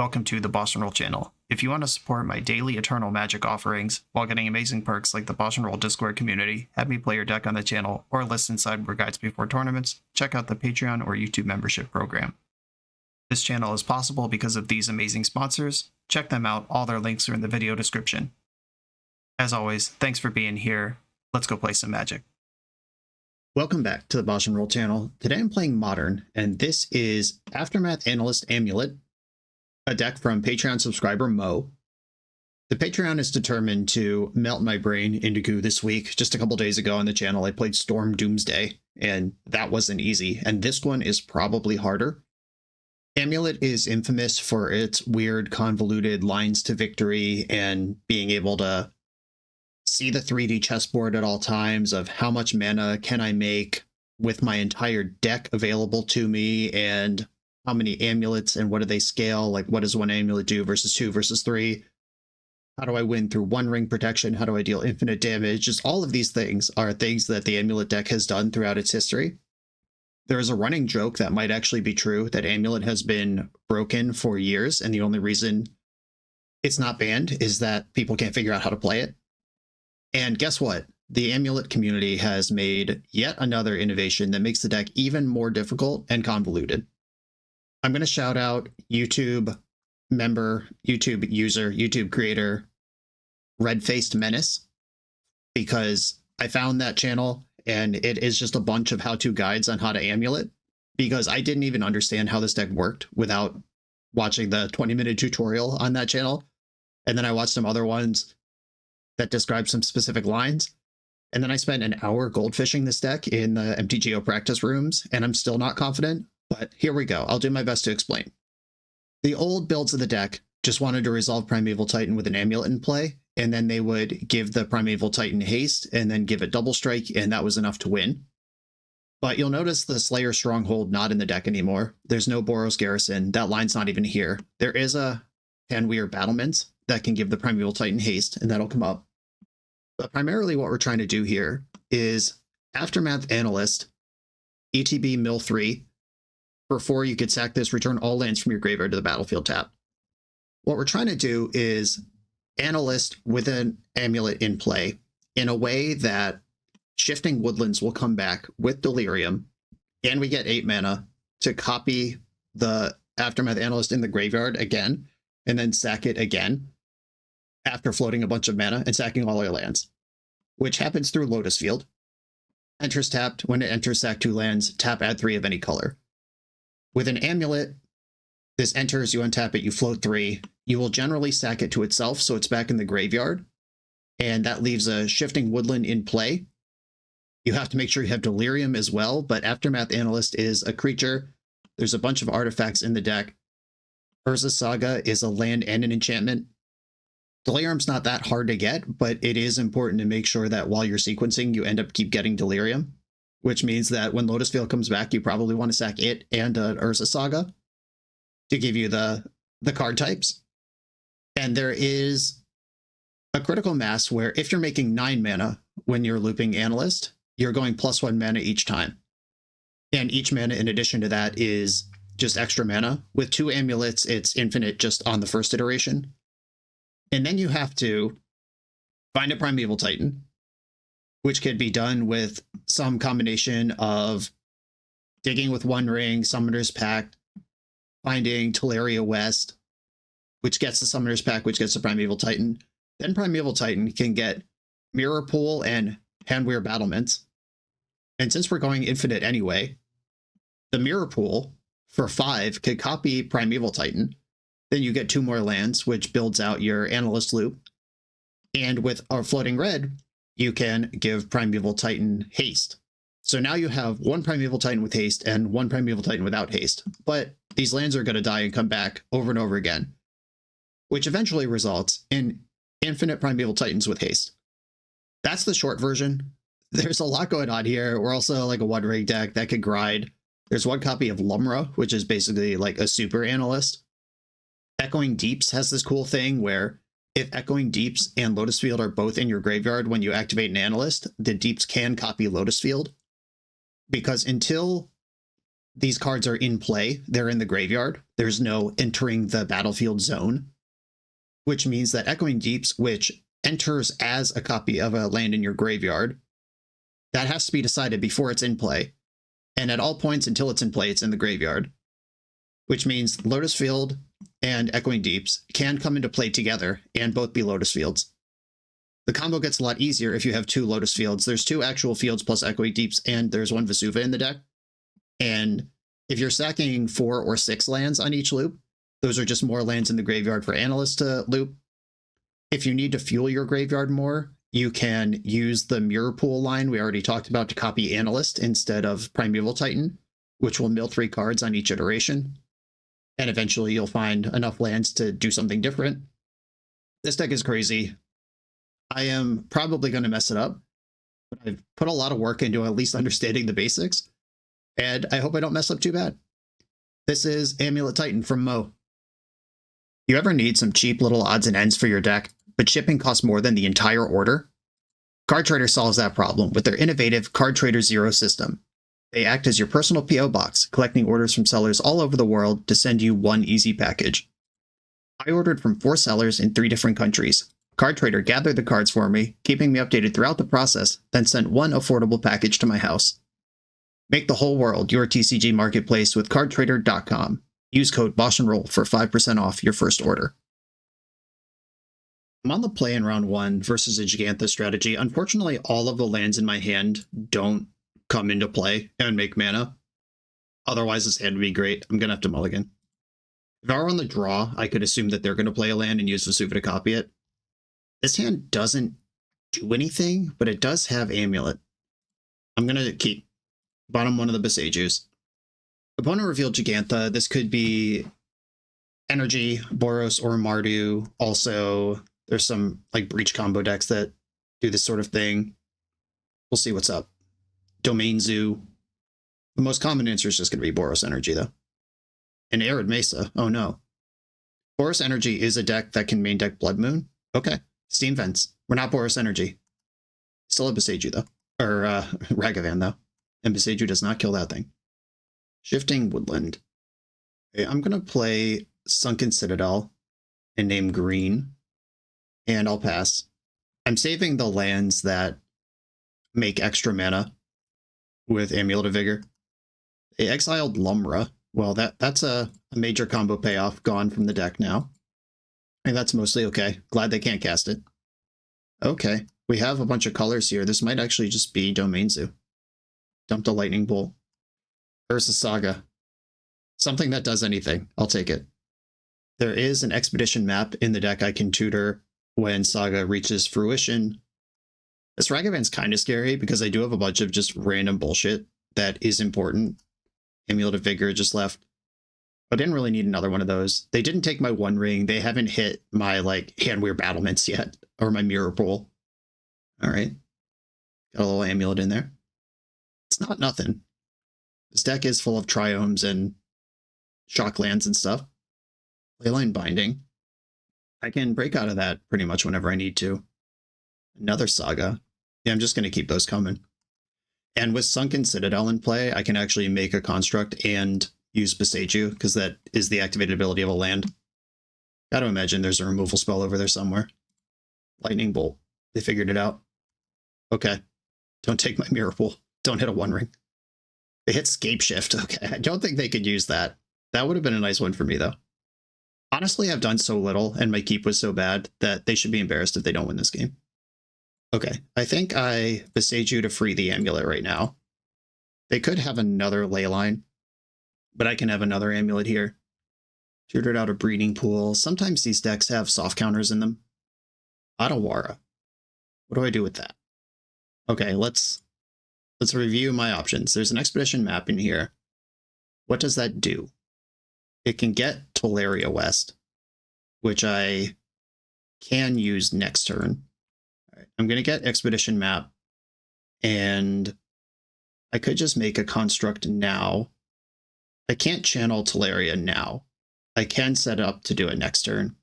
welcome to the BoshNRoll channel. If you want to support my daily Eternal Magic offerings while getting amazing perks like the BoshNRoll Discord community, have me play your deck on the channel, or listen sideboard guides before tournaments, check out the Patreon or YouTube membership program. This channel is possible because of these amazing sponsors. Check them out, all their links are in the video description. As always, thanks for being here. Let's go play some Magic. Welcome back to the BoshNRoll channel. Today I'm playing Modern, and this is Aftermath Analyst Amulet, a deck from Patreon subscriber Mo. The Patreon is determined to melt my brain into goo this week. Just a couple days ago on the channel, I played Storm Doomsday, and that wasn't easy, and this one is probably harder. Amulet is infamous for its weird, convoluted lines to victory and being able to see the 3D chessboard at all times of how much mana can I make with my entire deck available to me, and how many amulets and what do they scale? Like, what does one amulet do versus two versus three? How do I win through one ring protection? How do I deal infinite damage? Just all of these things are things that the Amulet deck has done throughout its history. There is a running joke that might actually be true that Amulet has been broken for years, and the only reason it's not banned is that people can't figure out how to play it. And guess what? The Amulet community has made yet another innovation that makes the deck even more difficult and convoluted. I'm going to shout out YouTube member, YouTube user, YouTube creator, Red-Faced Menace, because I found that channel and it is just a bunch of how-to guides on how to Amulet, because I didn't even understand how this deck worked without watching the 20-minute tutorial on that channel. And then I watched some other ones that describe some specific lines. And then I spent an hour goldfishing this deck in the MTG practice rooms, and I'm still not confident, but here we go. I'll do my best to explain. The old builds of the deck just wanted to resolve Primeval Titan with an Amulet in play, and then they would give the Primeval Titan haste and then give it double strike, and that was enough to win. But you'll notice the Slayer Stronghold not in the deck anymore. There's no Boros Garrison. That line's not even here. There is a Tanweir Battlements that can give the Primeval Titan haste, and that'll come up. But primarily what we're trying to do here is Aftermath Analyst, ETB Mill 3. For 4, you could sack this, return all lands from your graveyard to the battlefield tap. What we're trying to do is Analyst with an Amulet in play in a way that Shifting Woodlands will come back with Delirium, and we get 8 mana to copy the Aftermath Analyst in the graveyard again, and then sack it again after floating a bunch of mana and sacking all our lands, which happens through Lotus Field. Enters tapped. When it enters, sack 2 lands, tap, add 3 of any color. With an Amulet, this enters, you untap it, you float 3. You will generally sack it to itself, so it's back in the graveyard, and that leaves a Shifting Woodland in play. You have to make sure you have Delirium as well, but Aftermath Analyst is a creature. There's a bunch of artifacts in the deck. Urza's Saga is a land and an enchantment. Delirium's not that hard to get, but it is important to make sure that while you're sequencing, you end up keep getting Delirium, which means that when Lotus Field comes back, you probably want to sack it and Urza's Saga to give you the card types. And there is a critical mass where if you're making 9 mana when you're looping Analyst, you're going +1 mana each time. And each mana in addition to that is just extra mana. With 2 amulets, it's infinite just on the first iteration. And then you have to find a Primeval Titan, which could be done with some combination of digging with One Ring, Summoner's Pact, finding Teleria West, which gets the Summoner's Pact, which gets the Primeval Titan. Then Primeval Titan can get Mirror Pool and Tanweir Battlements. And since we're going infinite anyway, the Mirror Pool for 5 could copy Primeval Titan. Then you get 2 more lands, which builds out your Analyst loop. And with our Floating Red, you can give Primeval Titan haste. So now you have 1 Primeval Titan with haste and 1 Primeval Titan without haste. But these lands are going to die and come back over and over again, which eventually results in infinite Primeval Titans with haste. That's the short version. There's a lot going on here. We're also like a one-ring deck that could grind. There's 1 copy of Lumra, which is basically like a super Analyst. Echoing Deeps has this cool thing where if Echoing Deeps and Lotus Field are both in your graveyard when you activate an Analyst, the Deeps can copy Lotus Field. Because until these cards are in play. They're in the graveyard. There's no entering the battlefield zone, which means that Echoing Deeps, which enters as a copy of a land in your graveyard, that has to be decided before it's in play. And at all points until it's in play, it's in the graveyard, which means Lotus Field and Echoing Deeps can come into play together and both be Lotus Fields. The combo gets a lot easier if you have 2 Lotus Fields. There's 2 actual fields plus Echoing Deeps, and there's 1 Vesuva in the deck. And if you're stacking 4 or 6 lands on each loop, those are just more lands in the graveyard for Analyst to loop. If you need to fuel your graveyard more, you can use the Mirror Pool line we already talked about to copy Analyst instead of Primeval Titan, which will mill 3 cards on each iteration. And eventually you'll find enough lands to do something different. This deck is crazy. I am probably going to mess it up, but I've put a lot of work into at least understanding the basics, and I hope I don't mess up too bad. This is Amulet Titan from Mo. You ever need some cheap little odds and ends for your deck, but shipping costs more than the entire order? Card Trader solves that problem with their innovative Card Trader Zero system. They act as your personal P.O. box, collecting orders from sellers all over the world to send you one easy package. I ordered from 4 sellers in 3 different countries. Card Trader gathered the cards for me, keeping me updated throughout the process, then sent one affordable package to my house. Make the whole world your TCG marketplace with cardtrader.com. Use code BoshNRoll for 5% off your first order. I'm on the play in round 1 versus a Gigantha strategy. Unfortunately, all of the lands in my hand don't come into play and make mana. Otherwise, this hand would be great. I'm going to have to mulligan. If I were on the draw, I could assume that they're going to play a land and use Vesuva to copy it. This hand doesn't do anything, but it does have Amulet. I'm going to keep bottom 1 of the Besejus. Opponent revealed Gigantha. This could be Energy, Boros, or Mardu. Also, there's some like Breach combo decks that do this sort of thing. We'll see what's up. Domain Zoo. The most common answer is just going to be Boros Energy, though. And Arid Mesa. Oh, no. Boros Energy is a deck that can main deck Blood Moon. Okay. Steam Vents. We're not Boros Energy. Still a Beseju, though. Or Ragavan, though. And Beseju does not kill that thing. Shifting Woodland. Okay, I'm going to play Sunken Citadel and name green. And I'll pass. I'm saving the lands that make extra mana with Amulet of Vigor. They exiled Lumra. Well, that's a major combo payoff gone from the deck now. I think that's mostly okay. Glad they can't cast it. Okay, we have a bunch of colors here. This might actually just be Domain Zoo. Dumped a Lightning Bolt. Ursa Saga. Something that does anything. I'll take it. There is an Expedition map in the deck I can tutor when Saga reaches fruition. This Ragavan's kind of scary because I do have a bunch of just random bullshit that is important. Amulet of Vigor just left. I didn't really need another one of those. They didn't take my One Ring. They haven't hit my like Handweir Battlements yet, or my Mirror Pool. All right. Got a little Amulet in there. It's not nothing. This deck is full of Triomes and Shocklands and stuff. Leyline Binding. I can break out of that pretty much whenever I need to. Another Saga. Yeah, I'm just going to keep those coming. And with Sunken Citadel in play, I can actually make a construct and use Beseju, because that is the activated ability of a land. Gotta imagine there's a removal spell over there somewhere. Lightning Bolt. They figured it out. Okay. Don't take my Mirror Pool. Don't hit a One Ring. They hit Scape Shift. Okay, I don't think they could use that. That would have been a nice one for me, though. Honestly, I've done so little, and my keep was so bad that they should be embarrassed if they don't win this game. Okay, I think I Beseju to free the Amulet right now. They could have another Leyline, but I can have another Amulet here. Tutored out a Breeding Pool. Sometimes these decks have soft counters in them. Otawara. What do I do with that? Okay, let's review my options. There's an Expedition map in here. What does that do? It can get Tolaria West, which I can use next turn. All right, I'm going to get Expedition map, and I could just make a construct now. I can't channel Tolaria now. I can set up to do it next turn.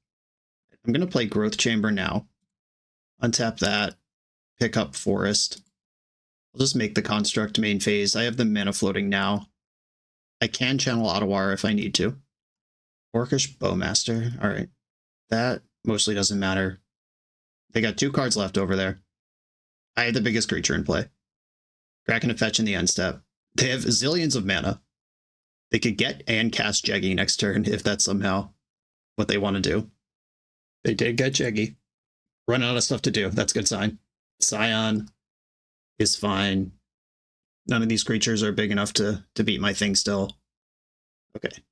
I'm going to play Growth Chamber now. Untap that. Pick up Forest. I'll just make the construct main phase. I have the mana floating now. I can channel Ottawara if I need to. Orcish Bowmaster. All right. That mostly doesn't matter. They got 2 cards left over there. I had the biggest creature in play. Kraken a fetch in the end step. They have zillions of mana. They could get and cast Jeggy next turn if that's somehow what they want to do. They did get Jeggy. Run out of stuff to do. That's a good sign. Scion is fine. None of these creatures are big enough to beat my thing still. Okay.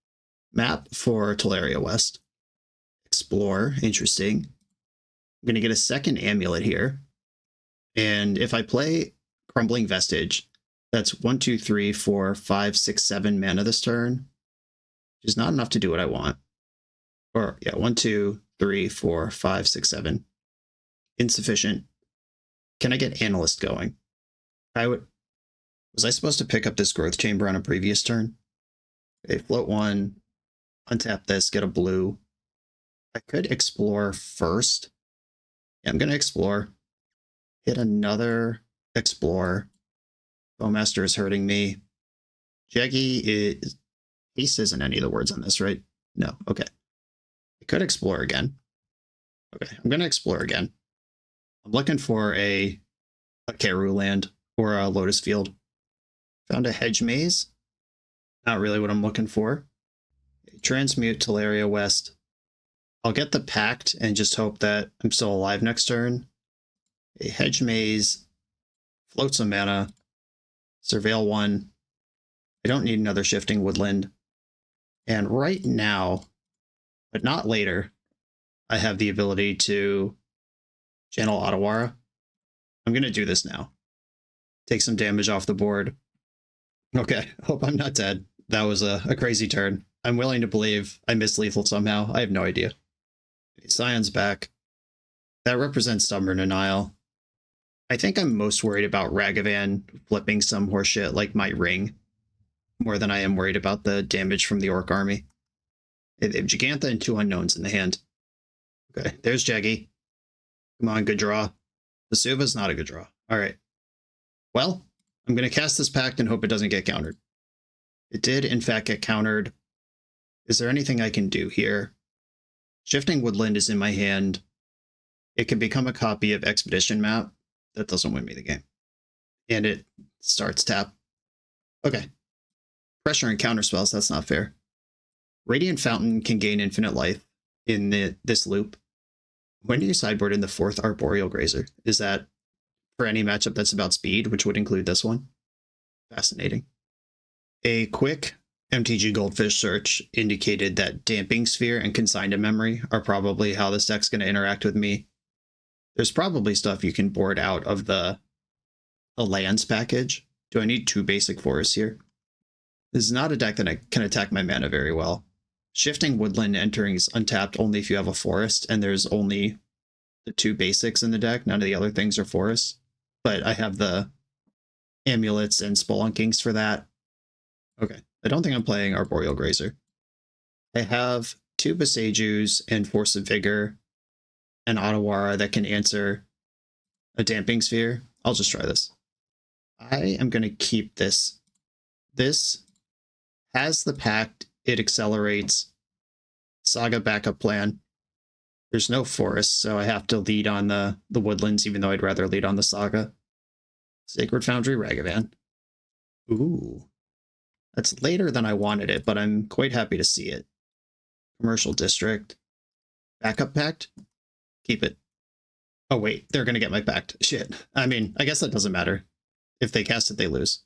Map for Teleria West. Explore. Interesting. I'm going to get a second Amulet here. And if I play Crumbling Vestige, that's 1, 2, 3, 4, 5, 6, 7 mana this turn, which is not enough to do what I want. Or, yeah, 1, 2, 3, 4, 5, 6, 7. Insufficient. Can I get Analyst going? Was I supposed to pick up this Growth Chamber on a previous turn? Okay, float 1, untap this, get a blue. I could explore first. Yeah, I'm going to explore. Hit another explore. Bowmaster is hurting me. Jeggy is... Haste isn't any of the words on this, right? No, okay. I could explore again. Okay, I'm going to explore again. I'm looking for a Karu land or a Lotus Field. Found a Hedge Maze. Not really what I'm looking for. Transmute Teleria West. I'll get the Pact and just hope that I'm still alive next turn. A Hedge Maze. Float some mana. Surveil 1. I don't need another Shifting Woodland. And right now, but not later, I have the ability to channel Ottawara. I'm going to do this now. Take some damage off the board. Okay, hope I'm not dead. That was a crazy turn. I'm willing to believe I missed lethal somehow. I have no idea. Scion's back. That represents Stubborn Denial. I think I'm most worried about Ragavan flipping some horseshit like my ring, more than I am worried about the damage from the Orc army. They have Gigantha and 2 unknowns in the hand. Okay, there's Jeggy. Come on, good draw. Vesuva's not a good draw. All right. Well, I'm going to cast this Pact and hope it doesn't get countered. It did, in fact, get countered. Is there anything I can do here? Shifting Woodland is in my hand. It can become a copy of Expedition Map. That doesn't win me the game. And it starts tap. Okay. Pressure and counter spells, that's not fair. Radiant Fountain can gain infinite life in this loop. When do you sideboard in the 4th Arboreal Grazer? Is that for any matchup that's about speed, which would include this one? Fascinating. A quick MTG Goldfish search indicated that Damping Sphere and Consigned to Memory are probably how this deck's going to interact with me. There's probably stuff you can board out of the lands package. Do I need 2 basic forests here? This is not a deck that can attack my mana very well. Shifting Woodland entering is untapped only if you have a forest, and there's only the 2 basics in the deck. None of the other things are forests. But I have the Amulets and Spelunkings for that. Okay, I don't think I'm playing Arboreal Grazer. I have 2 Besejus and Force of Vigor and Ottawara that can answer a Damping Sphere. I'll just try this. I am going to keep this. This has the Pact. It accelerates. Saga backup plan. There's no forest, so I have to lead on the woodlands, even though I'd rather lead on the Saga. Sacred Foundry Ragavan. Ooh. That's later than I wanted it, but I'm quite happy to see it. Commercial District. Backup Pact? Keep it. Oh wait, they're going to get my Pact. Shit. I mean, I guess that doesn't matter. If they cast it, they lose.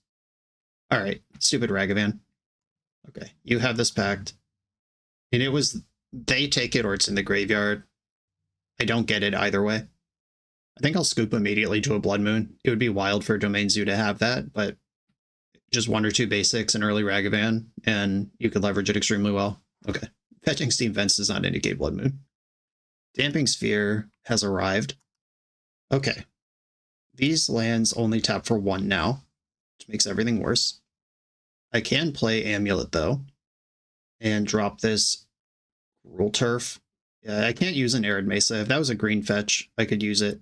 Alright, stupid Ragavan. Okay, you have this Pact. And it was... They take it or it's in the graveyard. I don't get it either way. I think I'll scoop immediately to a Blood Moon. It would be wild for Domain Zoo to have that, but just 1 or 2 basics and early Ragavan, and you could leverage it extremely well. Okay. Fetching Steam Vents does not indicate Blood Moon. Damping Sphere has arrived. Okay. These lands only tap for 1 now, which makes everything worse. I can play Amulet, though, and drop this Rule Turf. Yeah, I can't use an Arid Mesa. If that was a green fetch, I could use it.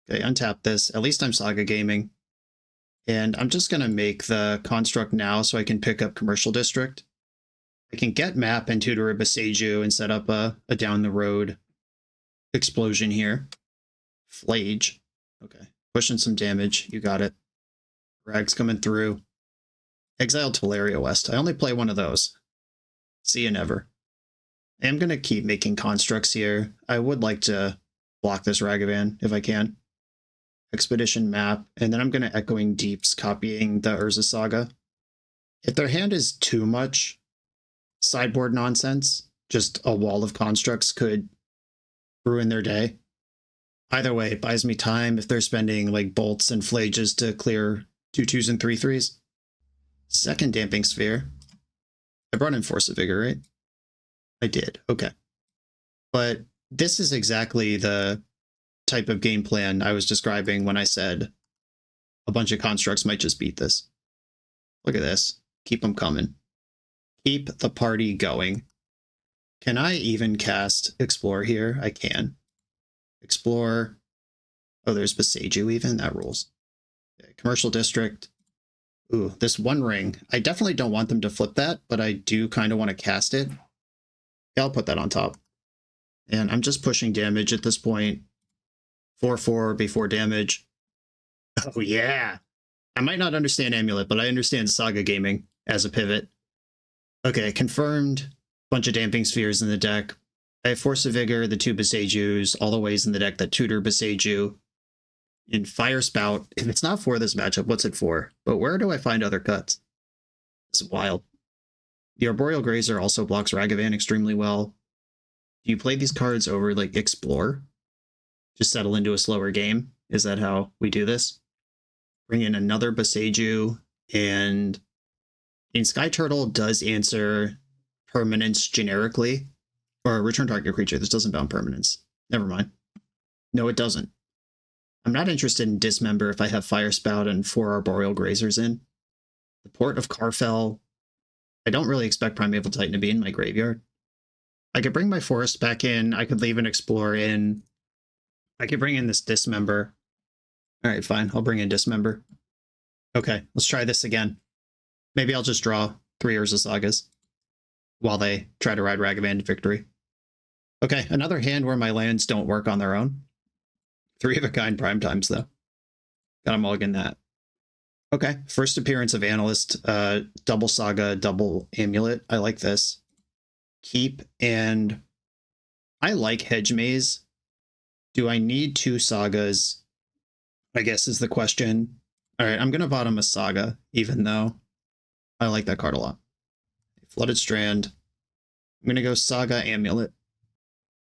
Okay, untap this. At least I'm Saga gaming. And I'm just going to make the construct now so I can pick up Commercial District. I can get map and tutor a Boseiju and set up a down the road explosion here. Flage. Okay. Pushing some damage. You got it. Rag's coming through. Exiled Teleria West. I only play one of those. See you never. I am going to keep making constructs here. I would like to block this Ragavan if I can. Expedition map. And then I'm going to Echoing Deeps, copying the Urza Saga. If their hand is too much sideboard nonsense, just a wall of constructs could ruin their day. Either way, it buys me time if they're spending like bolts and flages to clear 2/2s and 3/3s. Second Damping Sphere. I brought in Force of Vigor, right? I did. Okay. But this is exactly the type of game plan I was describing when I said a bunch of constructs might just beat this. Look at this. Keep them coming. Keep the party going. Can I even cast Explore here? I can. Explore. Oh, there's Boseiju even? That rules. Okay, Commercial District. Ooh, this One Ring. I definitely don't want them to flip that, but I do kind of want to cast it. Yeah, I'll put that on top. And I'm just pushing damage at this point. 4/4 before damage. Oh, yeah. I might not understand Amulet, but I understand Saga Gaming as a pivot. Okay, confirmed. Bunch of Damping Spheres in the deck. I have Force of Vigor, the 2 Boseijus, all the ways in the deck that tutor Boseiju. In Fire Spout, if it's not for this matchup, what's it for? But where do I find other cuts? This is wild. The Arboreal Grazer also blocks Ragavan extremely well. Do you play these cards over, like, Explore? Just settle into a slower game? Is that how we do this? Bring in another Boseiju, and Sky Turtle does answer permanence generically, or return target creature. This doesn't bound permanence. Never mind. No, it doesn't. I'm not interested in Dismember if I have Fire Spout and 4 Arboreal Grazers in. The Port of Carfell. I don't really expect Primeval Titan to be in my graveyard. I could bring my Forest back in. I could leave an Explorer in. I could bring in this Dismember. All right, fine. I'll bring in Dismember. Okay, let's try this again. Maybe I'll just draw 3 Urza Sagas while they try to ride Ragavan to victory. Okay, another hand where my lands don't work on their own. 3 of a kind primetimes, though. Gotta mulligan that. Okay, first appearance of Analyst. Double Saga, double Amulet. I like this. Keep, and I like Hedge Maze. Do I need 2 Sagas? I guess is the question. All right, I'm going to bottom a Saga, even though I like that card a lot. Flooded Strand. I'm going to go Saga Amulet.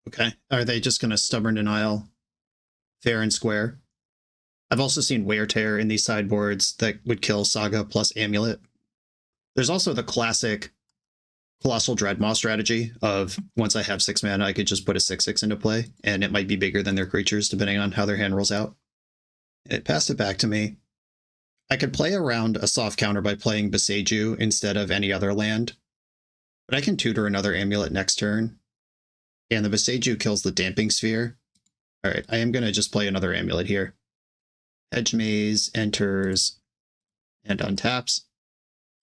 Okay. Are they just going to Stubborn Denial? Fair and square. I've also seen Wear Tear in these sideboards that would kill Saga plus Amulet. There's also the classic Colossal Dreadmaw strategy of once I have 6 mana, I could just put a 6/6 into play, and it might be bigger than their creatures depending on how their hand rolls out. It passed it back to me. I could play around a soft counter by playing Boseiju instead of any other land, but I can tutor another Amulet next turn, and the Boseiju kills the Damping Sphere. All right, I am going to just play another Amulet here. Hedge Maze enters and untaps.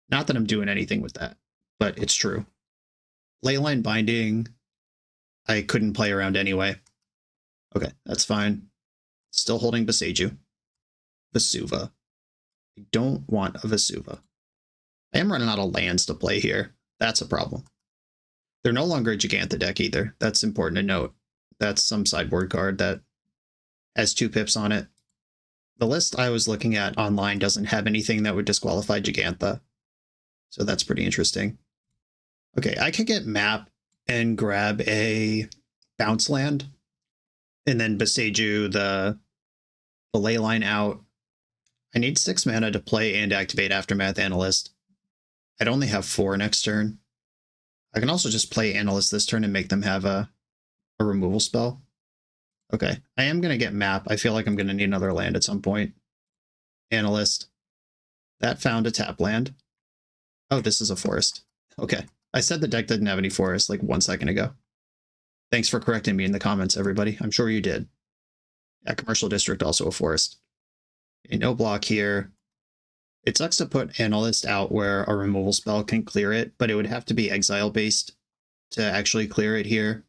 Not that I'm doing anything with that, but it's true. Leyline Binding, I couldn't play around anyway. Okay, that's fine. Still holding Boseiju. Vesuva. I don't want a Vesuva. I am running out of lands to play here. That's a problem. They're no longer a Giganta deck either. That's important to note. That's some sideboard card that has 2 pips on it. The list I was looking at online doesn't have anything that would disqualify Giganta. So that's pretty interesting. Okay, I could get Map and grab a bounce land, and then Boseiju the Leyline out. I need 6 mana to play and activate Aftermath Analyst. I'd only have 4 next turn. I can also just play Analyst this turn and make them have a removal spell. Okay, I am going to get Map. I feel like I'm going to need another land at some point. Analyst. That found a tap land. Oh, this is a forest. Okay. I said the deck didn't have any forest like 1 second ago. Thanks for correcting me in the comments, everybody. I'm sure you did. Yeah, Commercial District, also a forest. Okay, no block here. It sucks to put Analyst out where a removal spell can clear it, but it would have to be exile based to actually clear it here.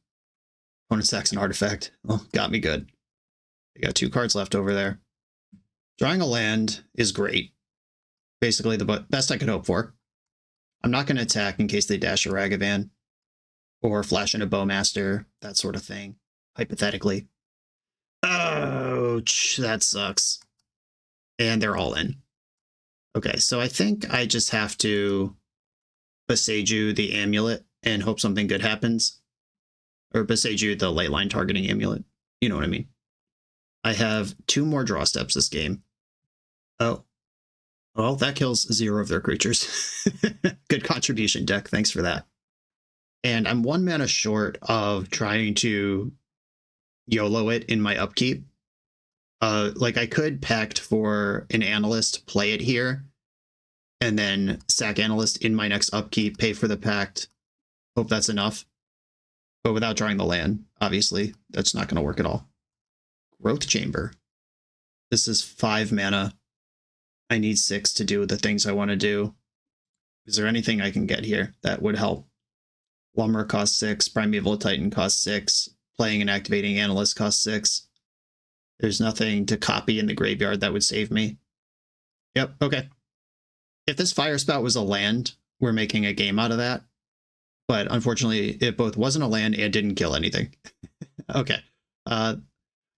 Opponent sacks an artifact. Well, got me good. I got 2 cards left over there. Drawing a land is great. Basically the best I could hope for. I'm not going to attack in case they dash a Ragavan or flash in a Bowmaster, that sort of thing, hypothetically. Ouch, that sucks. And they're all in. Okay, so I think I just have to Bosh'nu the Amulet and hope something good happens. Or Bosh'nu the ley line targeting Amulet. You know what I mean. I have 2 more draw steps this game. Oh. Well, that kills 0 of their creatures. Good contribution, deck. Thanks for that. And I'm 1 mana short of trying to YOLO it in my upkeep. Like I could pact for an Analyst, play it here, and then sack Analyst in my next upkeep, pay for the pact. Hope that's enough. But without drawing the land, obviously, that's not going to work at all. Growth Chamber. This is 5 mana. I need 6 to do the things I want to do. Is there anything I can get here that would help? Lumber costs 6, Primeval Titan costs 6, playing and activating Analyst costs 6. There's nothing to copy in the graveyard that would save me. Yep, okay. If this Fire Spout was a land, we're making a game out of that. But unfortunately, it both wasn't a land and didn't kill anything. Okay.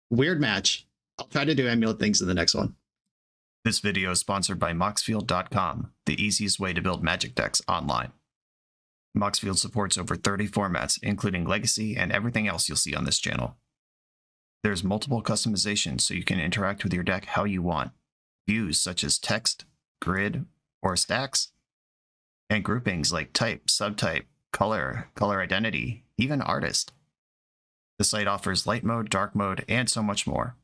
Weird match. I'll try to do Amulet things in the next one. This video is sponsored by Moxfield.com, the easiest way to build Magic decks online. Moxfield supports over 30 formats, including Legacy and everything else you'll see on this channel. There's multiple customizations so you can interact with your deck how you want. Views such as text, grid, or stacks, and groupings like type, subtype, color, color identity, even artist. The site offers light mode, dark mode, and so much more.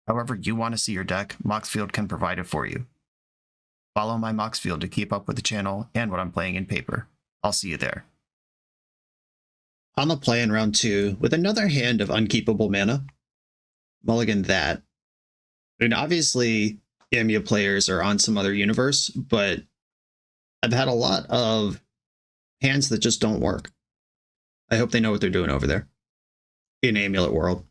However you want to see your deck, Moxfield can provide it for you. Follow my Moxfield to keep up with the channel and what I'm playing in paper. I'll see you there. On the play in round 2, with another hand of unkeepable mana. Mulligan that. I mean, obviously, Amulet players are on some other universe, but I've had a lot of hands that just don't work. I hope they know what they're doing over there in Amulet world.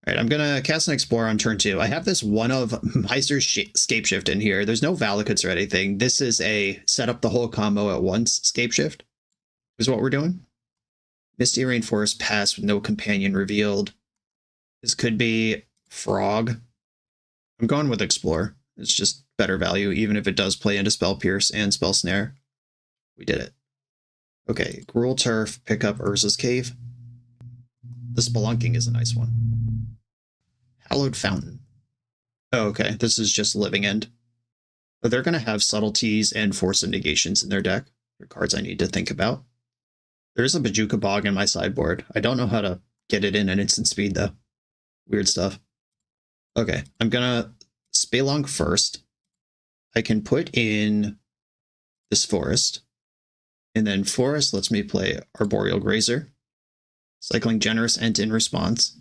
All right, I'm going to cast an Explorer on turn 2. I have this one of Miser's Scapeshift in here. There's no Valakuts or anything. This is a set up the whole combo at once Scapeshift is what we're doing. Misty Rainforest Pass with no companion revealed. This could be Frog. I'm going with Explore. It's just better value, even if it does play into Spell Pierce and Spell Snare. We did it. Okay, Gruul Turf, pick up Urza's Cave. The Spelunking is a nice one. Hallowed Fountain. Oh, okay, this is just Living End. But they're going to have Subtleties and Force of Negations in their deck. They're cards I need to think about. There's a Bajuka Bog in my sideboard. I don't know how to get it in an instant speed, though. Weird stuff. Okay, I'm gonna Spelunk first. I can put in this forest. And then forest lets me play Arboreal Grazer. Cycling Generous Ent in response.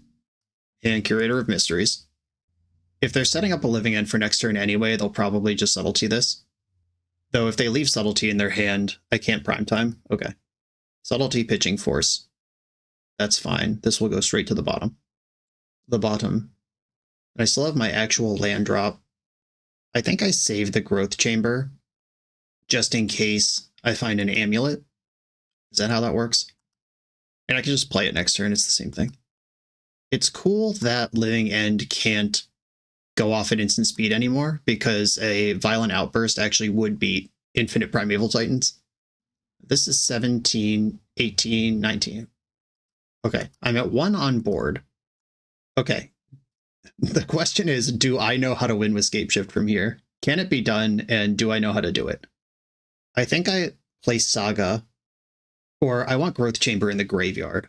And Curator of Mysteries. If they're setting up a Living End for next turn anyway, they'll probably just Subtlety this. Though if they leave Subtlety in their hand, I can't prime time. Okay. Subtlety, Pitching Force. That's fine. This will go straight to the bottom. And I still have my actual land drop. I think I saved the Growth Chamber just in case I find an Amulet. Is that how that works? And I can just play it next turn. It's the same thing. It's cool that Living End can't go off at instant speed anymore because a Violent Outburst actually would beat Infinite Primeval Titans. This is 17, 18, 19. Okay, I'm at 1 on board. Okay, the question is, do I know how to win with Scapeshift from here? Can it be done, and do I know how to do it? I think I play Saga, or I want Growth Chamber in the graveyard.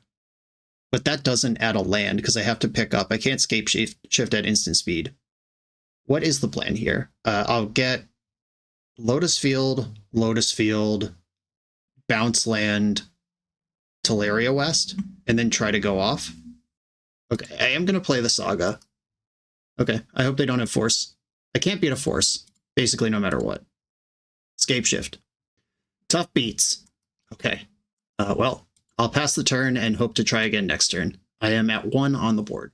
But that doesn't add a land, because I have to pick up. I can't Scapeshift at instant speed. What is the plan here? I'll get Lotus Field, Bounce Land, Teleria West, and then try to go off. Okay, I am going to play the Saga. Okay, I hope they don't have Force. I can't beat a Force, basically no matter what. Scape Shift. Tough beats. Okay. Well, I'll pass the turn and hope to try again next turn. I am at 1 on the board.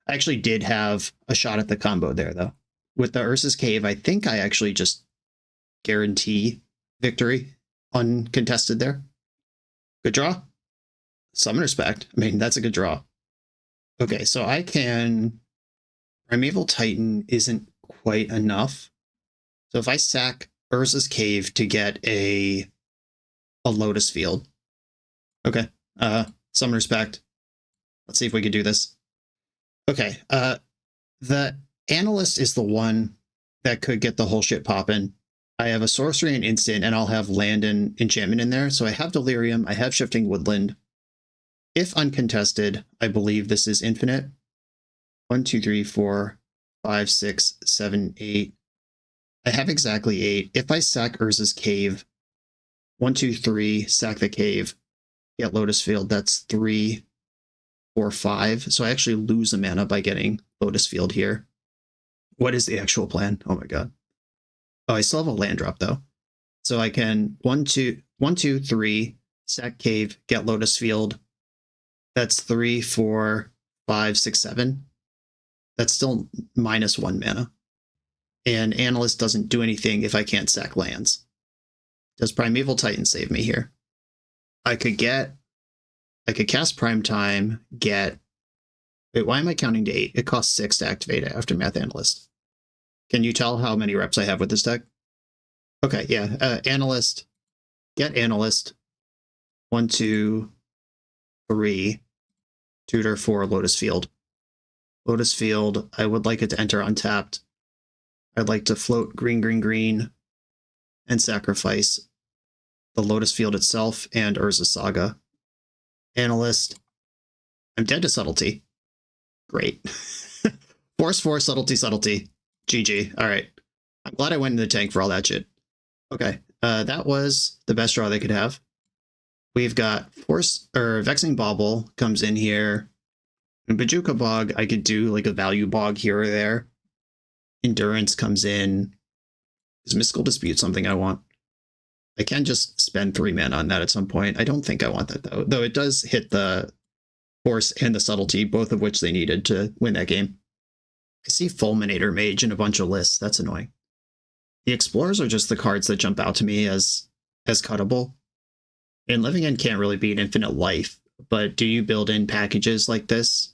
I actually did have a shot at the combo there, though. With the Ursa's Cave, I think I actually just guarantee victory uncontested there. Good draw. Summon Respect. I mean, that's a good draw. Okay, so I can... Primeval Titan isn't quite enough. So if I sack Ursa's Cave to get a Lotus Field. Okay, Summon Respect. Let's see if we can do this. Okay, the Analyst is the one that could get the whole shit poppin'. I have a sorcery and instant, and I'll have land and enchantment in there. So I have Delirium, I have Shifting Woodland. If uncontested, I believe this is infinite. 1, 2, 3, 4, 5, 6, 7, 8. I have exactly 8. If I sack Urza's Cave, 1, 2, 3, sack the cave, get Lotus Field, that's 3, 4, 5. So I actually lose a mana by getting Lotus Field here. What is the actual plan? Oh my god. Oh, I still have a land drop though. So I can 1, 2, 3, sack cave, get Lotus Field. That's 3, 4, 5, 6, 7. That's still -1 mana. And Analyst doesn't do anything if I can't sack lands. Does Primeval Titan save me here? I could cast Primetime, get... Wait, why am I counting to 8? It costs 6 to activate Aftermath Analyst. Can you tell how many reps I have with this deck? Okay, yeah. Analyst. Get Analyst. 1, 2, 3. Tutor 4, Lotus Field. Lotus Field, I would like it to enter untapped. I'd like to float green, green, green, and sacrifice the Lotus Field itself and Urza Saga. Analyst. I'm dead to Subtlety. Great. Force 4, Subtlety, Subtlety. GG. All right. I'm glad I went in the tank for all that shit. Okay. That was the best draw they could have. We've got Vexing Bauble comes in here. And Bajuka Bog, I could do like a value bog here or there. Endurance comes in. Is Mystical Dispute something I want? I can just spend 3 mana on that at some point. I don't think I want that though. Though it does hit the Force and the Subtlety, both of which they needed to win that game. I see Fulminator Mage in a bunch of lists. That's annoying. The Explorers are just the cards that jump out to me as cuttable. And Living End can't really be an infinite life, but do you build in packages like this?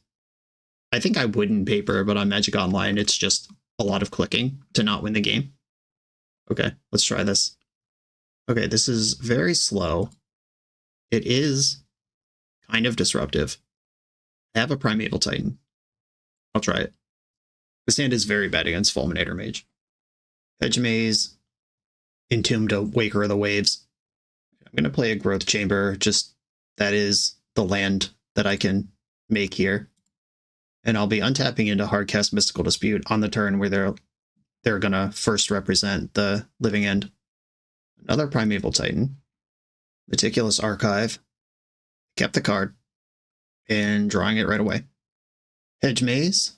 I think I would in paper, but on Magic Online, it's just a lot of clicking to not win the game. Okay, let's try this. Okay, this is very slow. It is kind of disruptive. I have a Primeval Titan. I'll try it. The stand is very bad against Fulminator Mage. Hedge Maze, Entombed Waker of the Waves. I'm going to play a Growth Chamber, just that is the land that I can make here. And I'll be untapping into Hardcast Mystical Dispute on the turn where they're going to first represent the Living End. Another Primeval Titan. Meticulous Archive. Kept the card. And drawing it right away. Hedge Maze.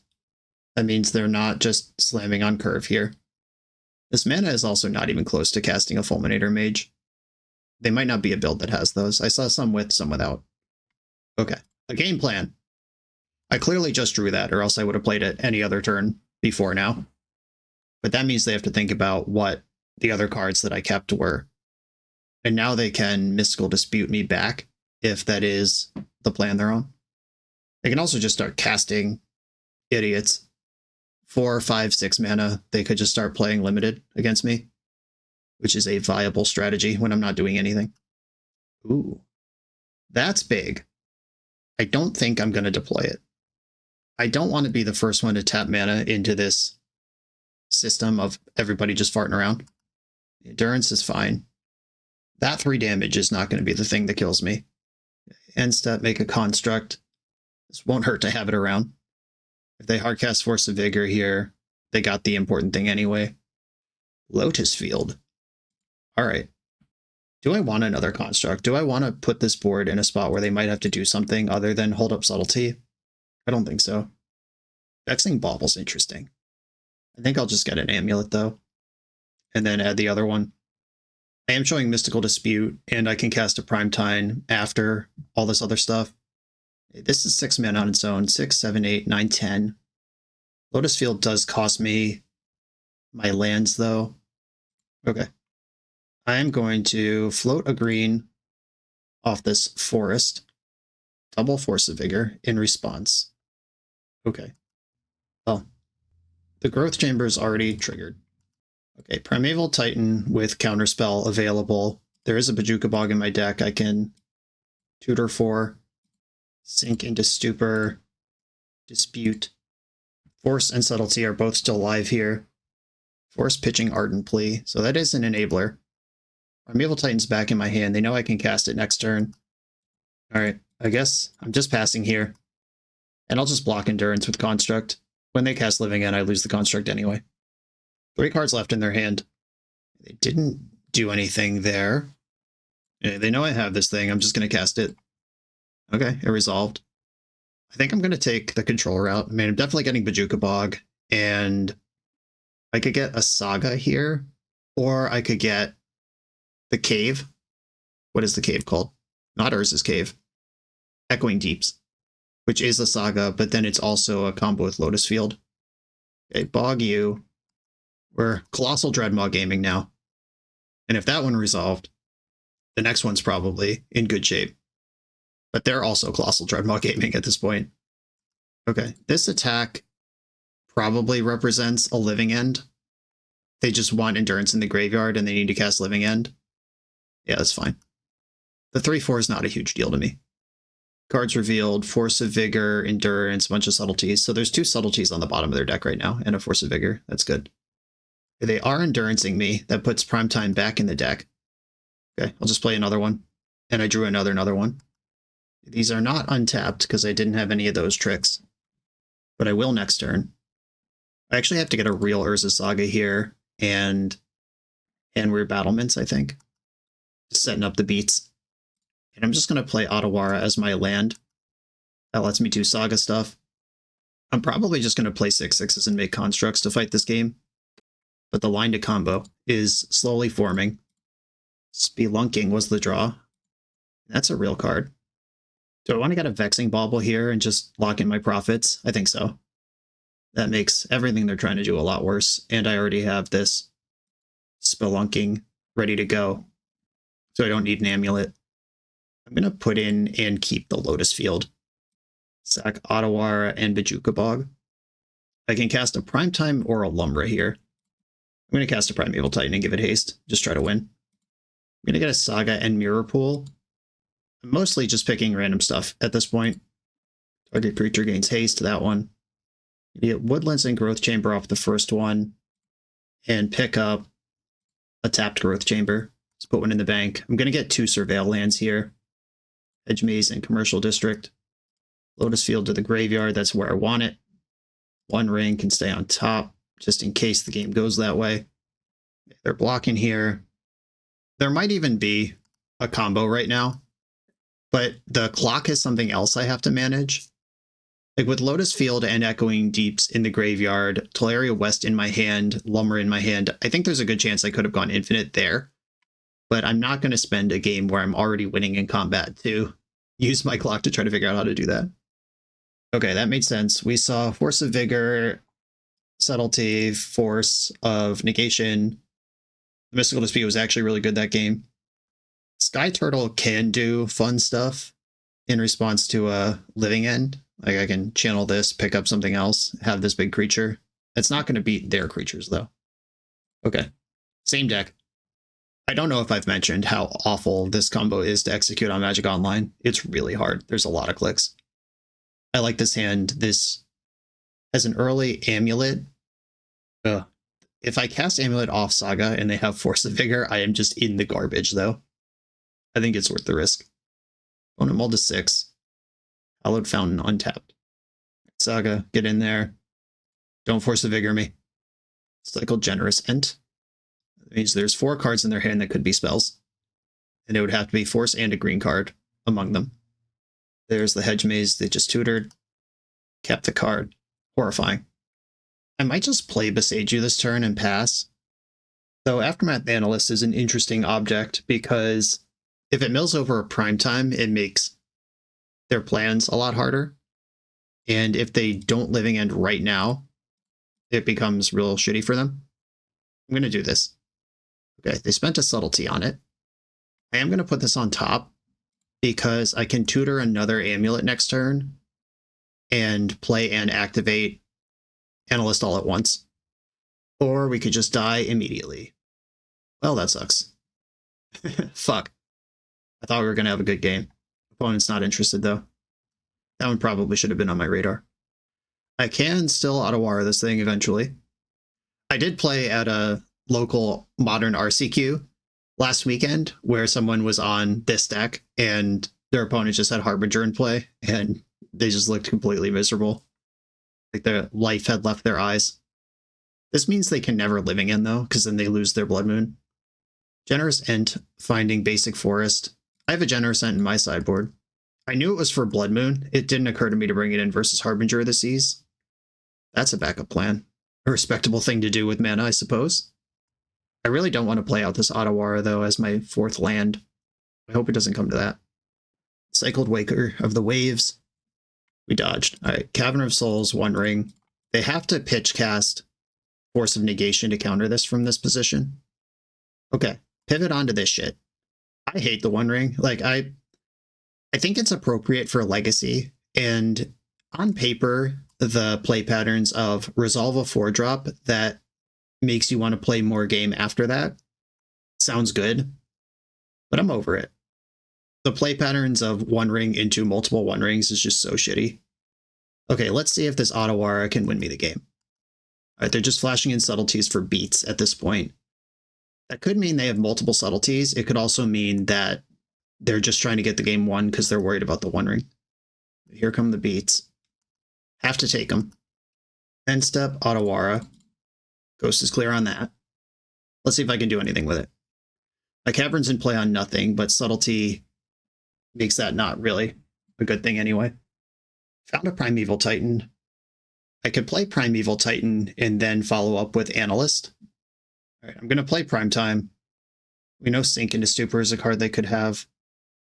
That means they're not just slamming on curve here. This mana is also not even close to casting a Fulminator Mage. They might not be a build that has those. I saw some with, some without. Okay, a game plan. I clearly just drew that, or else I would have played it any other turn before now. But that means they have to think about what the other cards that I kept were. And now they can Mystical Dispute me back, if that is the plan they're on. They can also just start casting idiots. 4, 5, 6 mana, they could just start playing limited against me, which is a viable strategy when I'm not doing anything. Ooh, that's big. I don't think I'm going to deploy it. I don't want to be the first one to tap mana into this system of everybody just farting around. Endurance is fine. That 3 damage is not going to be the thing that kills me. End step, make a construct. This won't hurt to have it around. If they hardcast Force of Vigor here, they got the important thing anyway. Lotus Field. All right. Do I want another construct? Do I want to put this board in a spot where they might have to do something other than hold up Subtlety? I don't think so. Vexing Bauble's interesting. I think I'll just get an Amulet, though. And then add the other one. I am showing Mystical Dispute, and I can cast a Primetime after all this other stuff. This is 6 mana on its own. 6, 7, 8, 9, 10. Lotus Field does cost me my lands, though. Okay. I am going to float a green off this forest. Double Force of Vigor in response. Okay. Well, the Growth Chamber is already triggered. Okay, Primeval Titan with Counterspell available. There is a Bajuka Bog in my deck I can tutor for. Sink into Stupor. Dispute. Force and Subtlety are both still live here. Force pitching Ardent Plea, so that is an enabler. Primeval Titan's back in my hand. They know I can cast it next turn. Alright, I guess I'm just passing here. And I'll just block Endurance with Construct. When they cast Living End, I lose the Construct anyway. 3 cards left in their hand. They didn't do anything there. They know I have this thing. I'm just going to cast it. Okay, it resolved. I think I'm going to take the control route. I mean, I'm definitely getting Bajuka Bog, and I could get a Saga here, or I could get the Cave. What is the cave called? Not Urza's Cave. Echoing Deeps, which is a Saga, but then it's also a combo with Lotus Field. Okay, Bog you. We're Colossal Dreadmaw gaming now. And if that one resolved, the next one's probably in good shape. But they're also Colossal Dreadmaw gaming at this point. Okay, this attack probably represents a Living End. They just want Endurance in the graveyard and they need to cast Living End. Yeah, that's fine. The 3/4 is not a huge deal to me. Cards revealed, Force of Vigor, Endurance, a bunch of subtleties. So there's 2 subtleties on the bottom of their deck right now, and a Force of Vigor. That's good. They are Endurancing me. That puts Primetime back in the deck. Okay, I'll just play another one. And I drew another one. These are not untapped because I didn't have any of those tricks. But I will next turn. I actually have to get a real Urza Saga here and Weird Battlements, I think. Just setting up the beats. And I'm just going to play Otawara as my land. That lets me do Saga stuff. I'm probably just going to play 6/6s and make constructs to fight this game. But the line to combo is slowly forming. Spelunking was the draw. That's a real card. Do I want to get a Vexing Bauble here and just lock in my profits? I think so. That makes everything they're trying to do a lot worse. And I already have this Spelunking ready to go. So I don't need an Amulet. I'm going to put in and keep the Lotus Field. Sack Otawara and Bajuka Bog. I can cast a Primetime or a Lumbra here. I'm going to cast a Primeval Titan and give it haste. Just try to win. I'm going to get a Saga and Mirror Pool. I'm mostly just picking random stuff at this point. Target creature gains haste, that one. You get Woodlands and Growth Chamber off the first one. And pick up a tapped Growth Chamber. Let's put one in the bank. I'm going to get 2 Surveil lands here. Edge Maze and Commercial District. Lotus Field to the graveyard, that's where I want it. 1 ring can stay on top, just in case the game goes that way. They're blocking here. There might even be a combo right now, but the clock is something else I have to manage. Like with Lotus Field and Echoing Deeps in the graveyard, Tolaria West in my hand, Lumber in my hand, I think there's a good chance I could have gone infinite there. But I'm not going to spend a game where I'm already winning in combat to use my clock to try to figure out how to do that. Okay, that made sense. We saw Force of Vigor, Subtlety, Force of Negation. The Mystical Dispute was actually really good that game. Sky Turtle can do fun stuff in response to a Living End. Like I can channel this, pick up something else, have this big creature. It's not going to beat their creatures though. Okay, same deck. I don't know if I've mentioned how awful this combo is to execute on Magic Online. It's really hard. There's a lot of clicks. I like this hand. This has an early Amulet. If I cast Amulet off Saga and they have Force of Vigor, I am just in the garbage though. I think it's worth the risk. Opponent mulled to 6. Hallowed Fountain untapped. Saga, get in there. Don't Force of Vigor me. Cycle Generous Ent. That means there's 4 cards in their hand that could be spells. And it would have to be Force and a green card among them. There's the Hedge Maze they just tutored. Kept the card. Horrifying. I might just play Besage You this turn and pass. So Aftermath Analyst is an interesting object because if it mills over a prime time, it makes their plans a lot harder. And if they don't living end right now, it becomes real shitty for them. I'm going to do this. Okay, they spent a subtlety on it. I am going to put this on top because I can tutor another Amulet next turn and play and activate Analyst all at once. Or we could just die immediately. Well, that sucks. Fuck. I thought we were going to have a good game. Opponent's not interested, though. That one probably should have been on my radar. I can still auto-wire this thing eventually. I did play at a local modern RCQ last weekend where someone was on this deck and their opponent just had Harbinger in play and they just looked completely miserable. Like their life had left their eyes. This means they can never living end though, because then they lose their Blood Moon. Generous Ent finding basic forest. I have a Generous Ent in my sideboard. I knew it was for Blood Moon. It didn't occur to me to bring it in versus Harbinger of the Seas. That's a backup plan. A respectable thing to do with mana, I suppose. I really don't want to play out this Otawara, though, as my fourth land. I hope it doesn't come to that. Cycled Waker of the Waves. We dodged. All right, Cavern of Souls, One Ring. They have to pitch cast Force of Negation to counter this from this position. Okay, pivot onto this shit. I hate the One Ring. Like, I think it's appropriate for Legacy, and on paper, the play patterns of resolve a 4-drop that makes you want to play more game after that sounds good, but I'm over it. The play patterns of One Ring into multiple One Rings is just so shitty. Okay, let's see if this Otawara can win me the game. All right, they're just flashing in subtleties for beats at this point. That could mean they have multiple subtleties. It could also mean that they're just trying to get the game won because they're worried about the One Ring. Here come the beats. Have to take them. End step, Otawara. Ghost is clear on that. Let's see if I can do anything with it. My Cavern's in play on nothing, but subtlety makes that not really a good thing anyway. Found a Primeval Titan. I could play Primeval Titan and then follow up with Analyst. All right, I'm going to play Primetime. We know Sink into Stupor is a card they could have.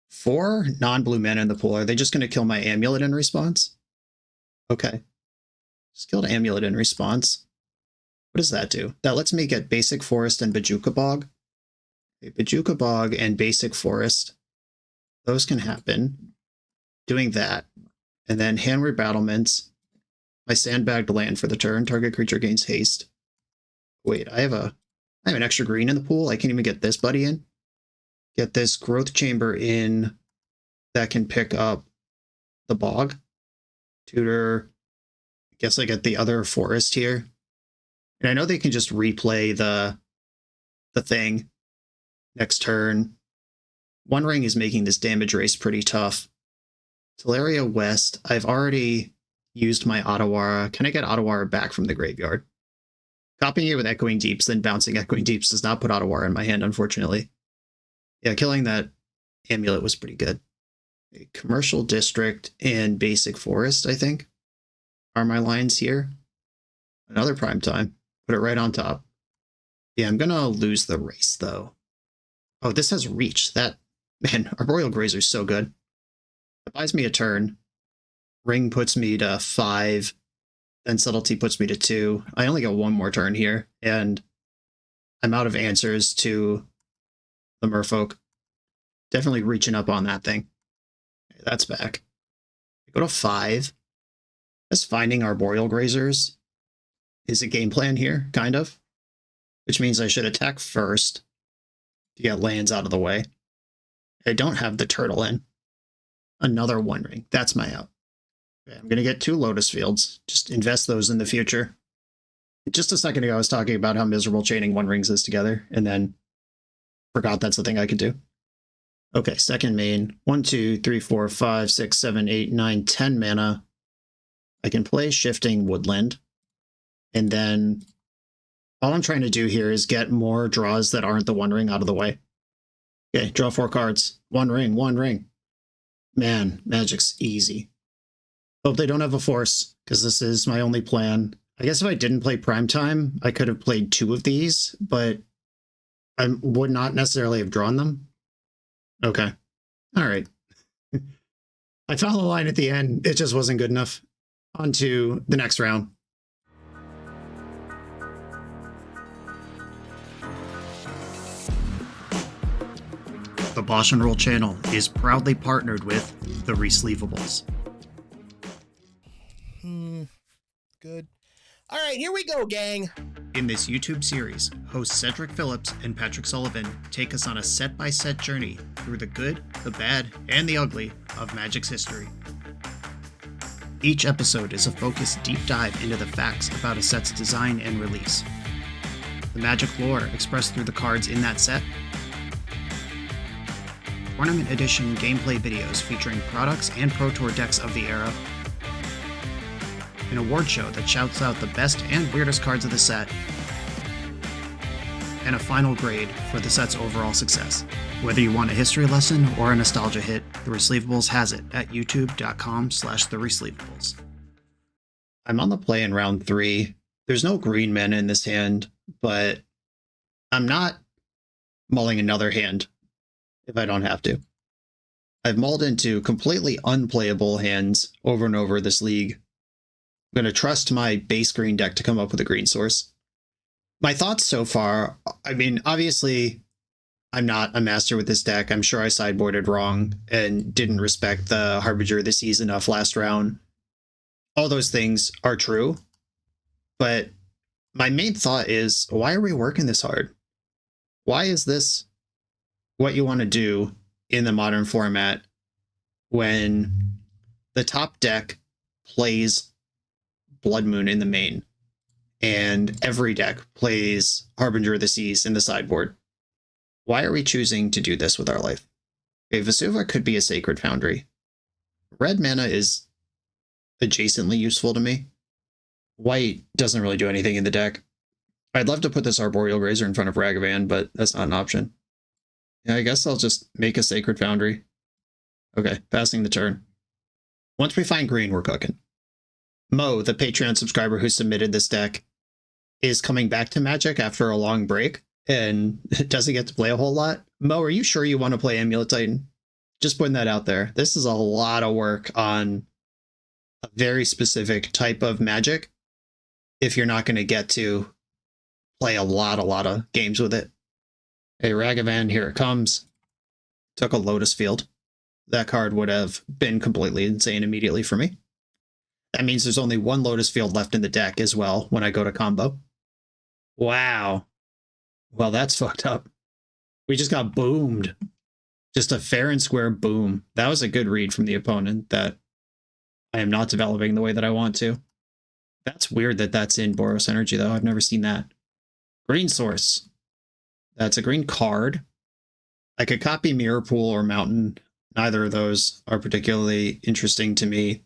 4 non-blue mana in the pool. Are they just going to kill my Amulet in response? Okay. Just killed Amulet in response. What does that do? That lets me get Basic Forest and Bajuka Bog. Okay, Bajuka Bog and Basic Forest. Those can happen. Doing that. And then hand rebattlements. My sandbagged land for the turn. Target creature gains haste. Wait, I have an extra green in the pool. I can't even get this buddy in. Get this growth chamber in that can pick up the bog. Tutor. I guess I get the other forest here. And I know they can just replay the thing next turn. One Ring is making this damage race pretty tough. Teleria West. I've already used my Otawara. Can I get Otawara back from the graveyard? Copying it with Echoing Deeps, then bouncing Echoing Deeps does not put Otawara in my hand, unfortunately. Yeah, killing that Amulet was pretty good. A Commercial District and Basic Forest, I think, are my lines here. Another Primetime. Put it right on top. Yeah, I'm going to lose the race, though. Oh, this has Reach. Man, Arboreal Grazer is so good. It buys me a turn. Ring puts me to 5. Then Subtlety puts me to 2. I only get one more turn here, and I'm out of answers to the Merfolk. Definitely reaching up on that thing. Okay, that's back. I go to 5. Just finding Arboreal Grazers is a game plan here, kind of. Which means I should attack first to get lands out of the way. I don't have the turtle in. Another One Ring. That's my out. Okay, I'm going to get 2 Lotus Fields. Just invest those in the future. Just a second ago, I was talking about how miserable chaining One Rings is together, and then forgot that's the thing I could do. Okay, second main. 1, 2, 3, 4, 5, 6, 7, 8, 9, 10 mana. I can play Shifting Woodland. And then all I'm trying to do here is get more draws that aren't the One Ring out of the way. Okay, draw 4 cards. One ring. Man, Magic's easy. Hope they don't have a force, because this is my only plan. I guess if I didn't play Primetime, I could have played 2 of these, but I would not necessarily have drawn them. Okay. All right. I found the line at the end. It just wasn't good enough. On to the next round. The BoshNRoll channel is proudly partnered with the Resleevables. Good. All right, here we go, gang. In this YouTube series, hosts Cedric Phillips and Patrick Sullivan take us on a set-by-set journey through the good, the bad, and the ugly of Magic's history. Each episode is a focused deep dive into the facts about a set's design and release, the Magic lore expressed through the cards in that set, Tournament Edition gameplay videos featuring products and Pro Tour decks of the era, an award show that shouts out the best and weirdest cards of the set, and a final grade for the set's overall success. Whether you want a history lesson or a nostalgia hit, The Resleevables has it at youtube.com/theresleevables. I'm on the play in round 3. There's no green mana in this hand, but I'm not mulling another hand if I don't have to. I've mulled into completely unplayable hands over and over this league. I'm going to trust my base green deck to come up with a green source. My thoughts so far, I mean, obviously, I'm not a master with this deck. I'm sure I sideboarded wrong and didn't respect the Harbinger of the Seas enough last round. All those things are true. But my main thought is, why are we working this hard? Why is this what you want to do in the modern format when the top deck plays Blood Moon in the main and every deck plays Harbinger of the Seas in the sideboard? Why are we choosing to do this with our life? Okay, Vesuva could be a Sacred Foundry. Red mana is adjacently useful to me. White doesn't really do anything in the deck. I'd love to put this Arboreal Grazer in front of Ragavan, but that's not an option. Yeah, I guess I'll just make a Sacred Foundry. Okay, passing the turn. Once we find green, we're cooking. Mo, the Patreon subscriber who submitted this deck, is coming back to Magic after a long break and doesn't get to play a whole lot. Mo, are you sure you want to play Amulet Titan? Just putting that out there. This is a lot of work on a very specific type of Magic if you're not going to get to play a lot of games with it. Hey, Ragavan, here it comes. Took a Lotus Field. That card would have been completely insane immediately for me. That means there's only one Lotus Field left in the deck as well when I go to combo. Wow. Well, that's fucked up. We just got boomed. Just a fair and square boom. That was a good read from the opponent that I am not developing the way that I want to. That's weird that that's in Boros Energy, though. I've never seen that. Green source. That's a green card. I could copy Mirror Pool or Mountain. Neither of those are particularly interesting to me.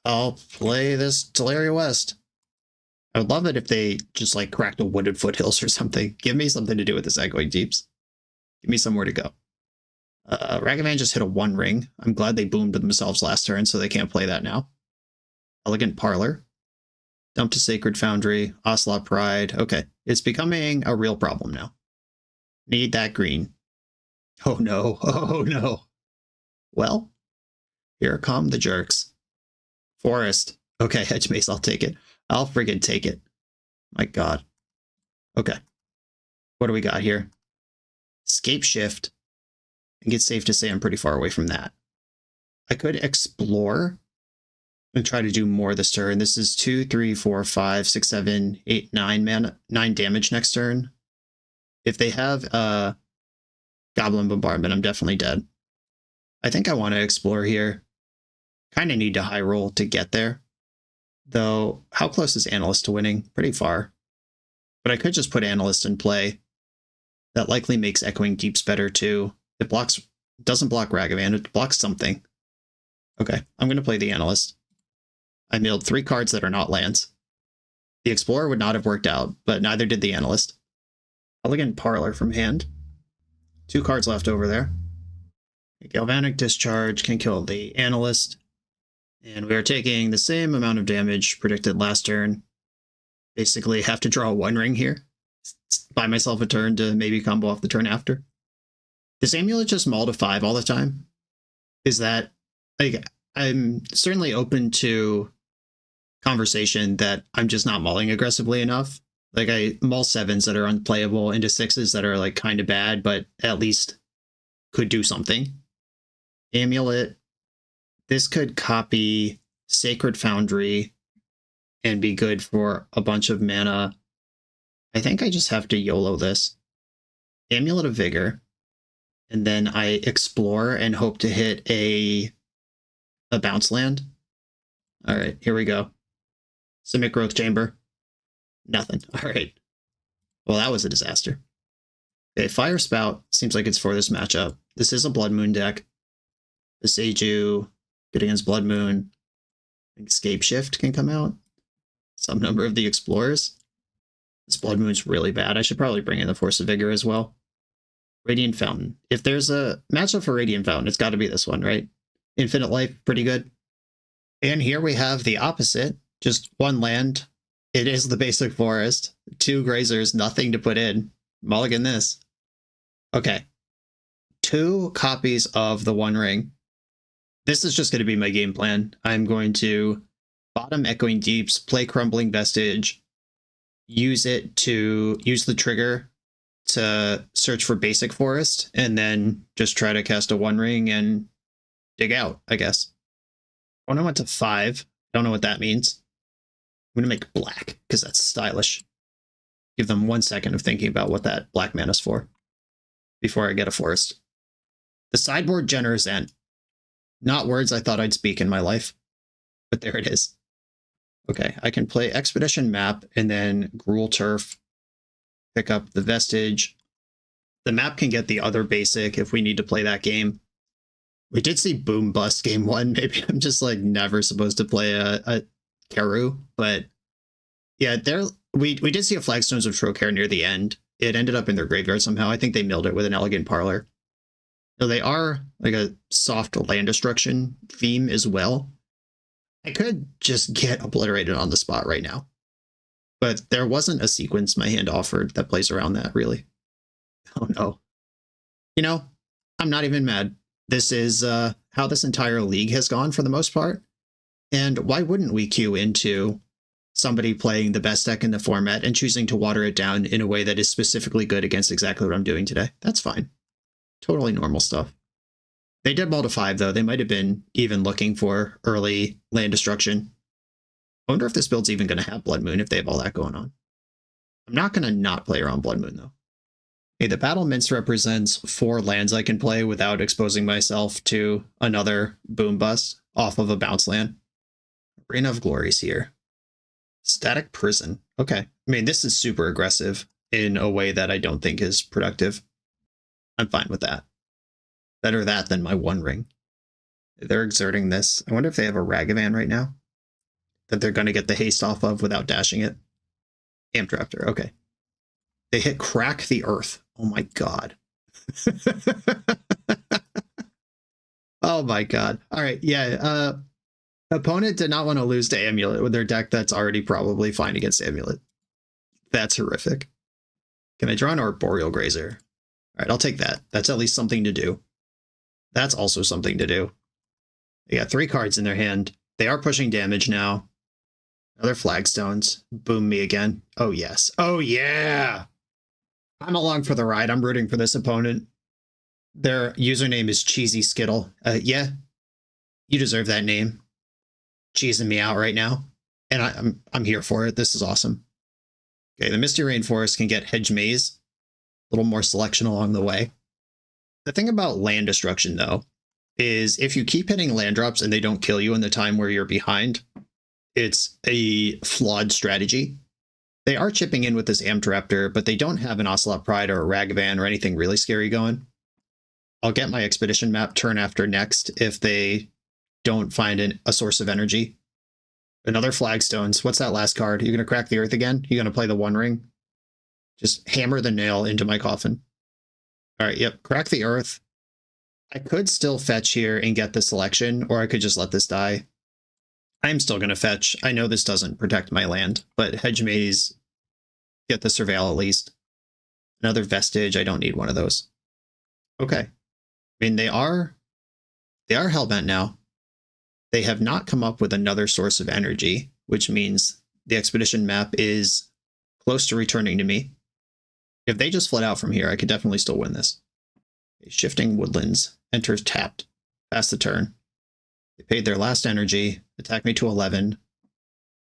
I'll play this Teleria West. I would love it if they just like cracked a Wooded Foothills or something. Give me something to do with this Echoing Deeps. Give me somewhere to go. Ragavan just hit a 1 ring. I'm glad they boomed themselves last turn, so they can't play that now. Elegant Parlor. Dump to Sacred Foundry. Ocelot Pride. Okay, it's becoming a real problem now. Need that green. Oh no, oh no. Well, here come the jerks. Forest. Okay, Hedge Mace, I'll take it. I'll friggin' take it. My god. Okay. What do we got here? Scape Shift. I think it's safe to say I'm pretty far away from that. I could explore and try to do more this turn. This is 2, 3, 4, 5, 6, 7, 8, 9 mana, 9 damage next turn. If they have Goblin Bombardment, I'm definitely dead. I think I want to explore here. Kind of need to high roll to get there. Though, how close is Analyst to winning? Pretty far. But I could just put Analyst in play. That likely makes Echoing Deeps better too. It doesn't block Ragavan, it blocks something. Okay, I'm going to play the Analyst. I milled 3 cards that are not lands. The Explorer would not have worked out, but neither did the Analyst. Elegant Parlor from hand. 2 cards left over there. Galvanic Discharge can kill the Analyst. And we are taking the same amount of damage predicted last turn. Basically have to draw 1 ring here. It's buy myself a turn to maybe combo off the turn after. Does Amulet just maul to 5 all the time? Is that, like, I'm certainly open to conversation that I'm just not mauling aggressively enough. Like, I maul 7s that are unplayable into 6s that are, like, kind of bad, but at least could do something. Amulet, this could copy Sacred Foundry and be good for a bunch of mana. I think I just have to YOLO this. Amulet of Vigor, and then I explore and hope to hit a bounce land. All right, here we go. Simic Growth Chamber. Nothing. All right. Well, that was a disaster. Okay, Fire Spout seems like it's for this matchup. This is a Blood Moon deck. The Seiju, good against Blood Moon. I think Scape Shift can come out. Some number of the Explorers. This Blood Moon's really bad. I should probably bring in the Force of Vigor as well. Radiant Fountain. If there's a matchup for Radiant Fountain, it's got to be this one, right? Infinite Life, pretty good. And here we have the opposite. Just one land. It is the basic forest. 2 grazers, nothing to put in. Mulligan this. Okay. 2 copies of the One Ring. This is just going to be my game plan. I'm going to bottom Echoing Deeps, play Crumbling Vestige, use the trigger to search for basic forest, and then just try to cast a One Ring and dig out, I guess. When I went to 5, I don't know what that means. I'm going to make black, because that's stylish. Give them 1 second of thinking about what that black mana's for before I get a forest. The sideboard Generous End. Not words I thought I'd speak in my life, but there it is. Okay, I can play Expedition Map and then Gruul Turf, pick up the Vestige. The map can get the other basic if we need to play that game. We did see Boom Bust game 1. Maybe I'm just like never supposed to play a Karu, but yeah, we did see a Flagstones of Trocare near the end. It ended up in their graveyard somehow. I think they milled it with an Elegant Parlor. So they are like a soft land destruction theme as well. I could just get obliterated on the spot right now, but there wasn't a sequence my hand offered that plays around that, really. Oh no. You know, I'm not even mad. This is how this entire league has gone for the most part. And why wouldn't we queue into somebody playing the best deck in the format and choosing to water it down in a way that is specifically good against exactly what I'm doing today? That's fine. Totally normal stuff. They did mull to 5, though. They might have been even looking for early land destruction. I wonder if this build's even going to have Blood Moon if they have all that going on. I'm not going to not play around Blood Moon, though. Okay, the Battle Mince represents 4 lands I can play without exposing myself to another Boom Bust off of a bounce land. Arena of Glory's here. Static Prison. Okay. I mean, this is super aggressive in a way that I don't think is productive. I'm fine with that. Better that than my One Ring. They're exerting this. I wonder if they have a Ragavan right now that they're going to get the haste off of without dashing it. Amp Drafter. Okay. They hit Crack the Earth. Oh my god. Oh my god. All right. Yeah. Opponent did not want to lose to Amulet with their deck that's already probably fine against Amulet. That's horrific. Can I draw an Arboreal Grazer? All right, I'll take that. That's at least something to do. That's also something to do. They got 3 cards in their hand. They are pushing damage now. Another Flagstones. Boom me again. Oh, yes. Oh, yeah. I'm along for the ride. I'm rooting for this opponent. Their username is Cheesy Skittle. Yeah, you deserve that name. Cheesing me out right now. And I'm here for it. This is awesome. Okay, the Misty Rainforest can get Hedge Maze. A little more selection along the way. The thing about land destruction, though, is if you keep hitting land drops and they don't kill you in the time where you're behind, it's a flawed strategy. They are chipping in with this Amp Raptor, but they don't have an Ocelot Pride or a Ragavan or anything really scary going. I'll get my Expedition Map turn after next if they don't find a source of energy. Another Flagstones. What's that last card? Are you going to crack the earth again? You going to play the One Ring? Just hammer the nail into my coffin. All right, yep, crack the earth. I could still fetch here and get the selection, or I could just let this die. I'm still going to fetch. I know this doesn't protect my land, but Hedge Maze, get the Surveil at least. Another Vestige. I don't need one of those. Okay. I mean, they are hellbent now. They have not come up with another source of energy, which means the expedition map is close to returning to me. If they just fled out from here, I could definitely still win this. Shifting Woodlands enters tapped. Pass the turn. They paid their last energy. Attack me to 11.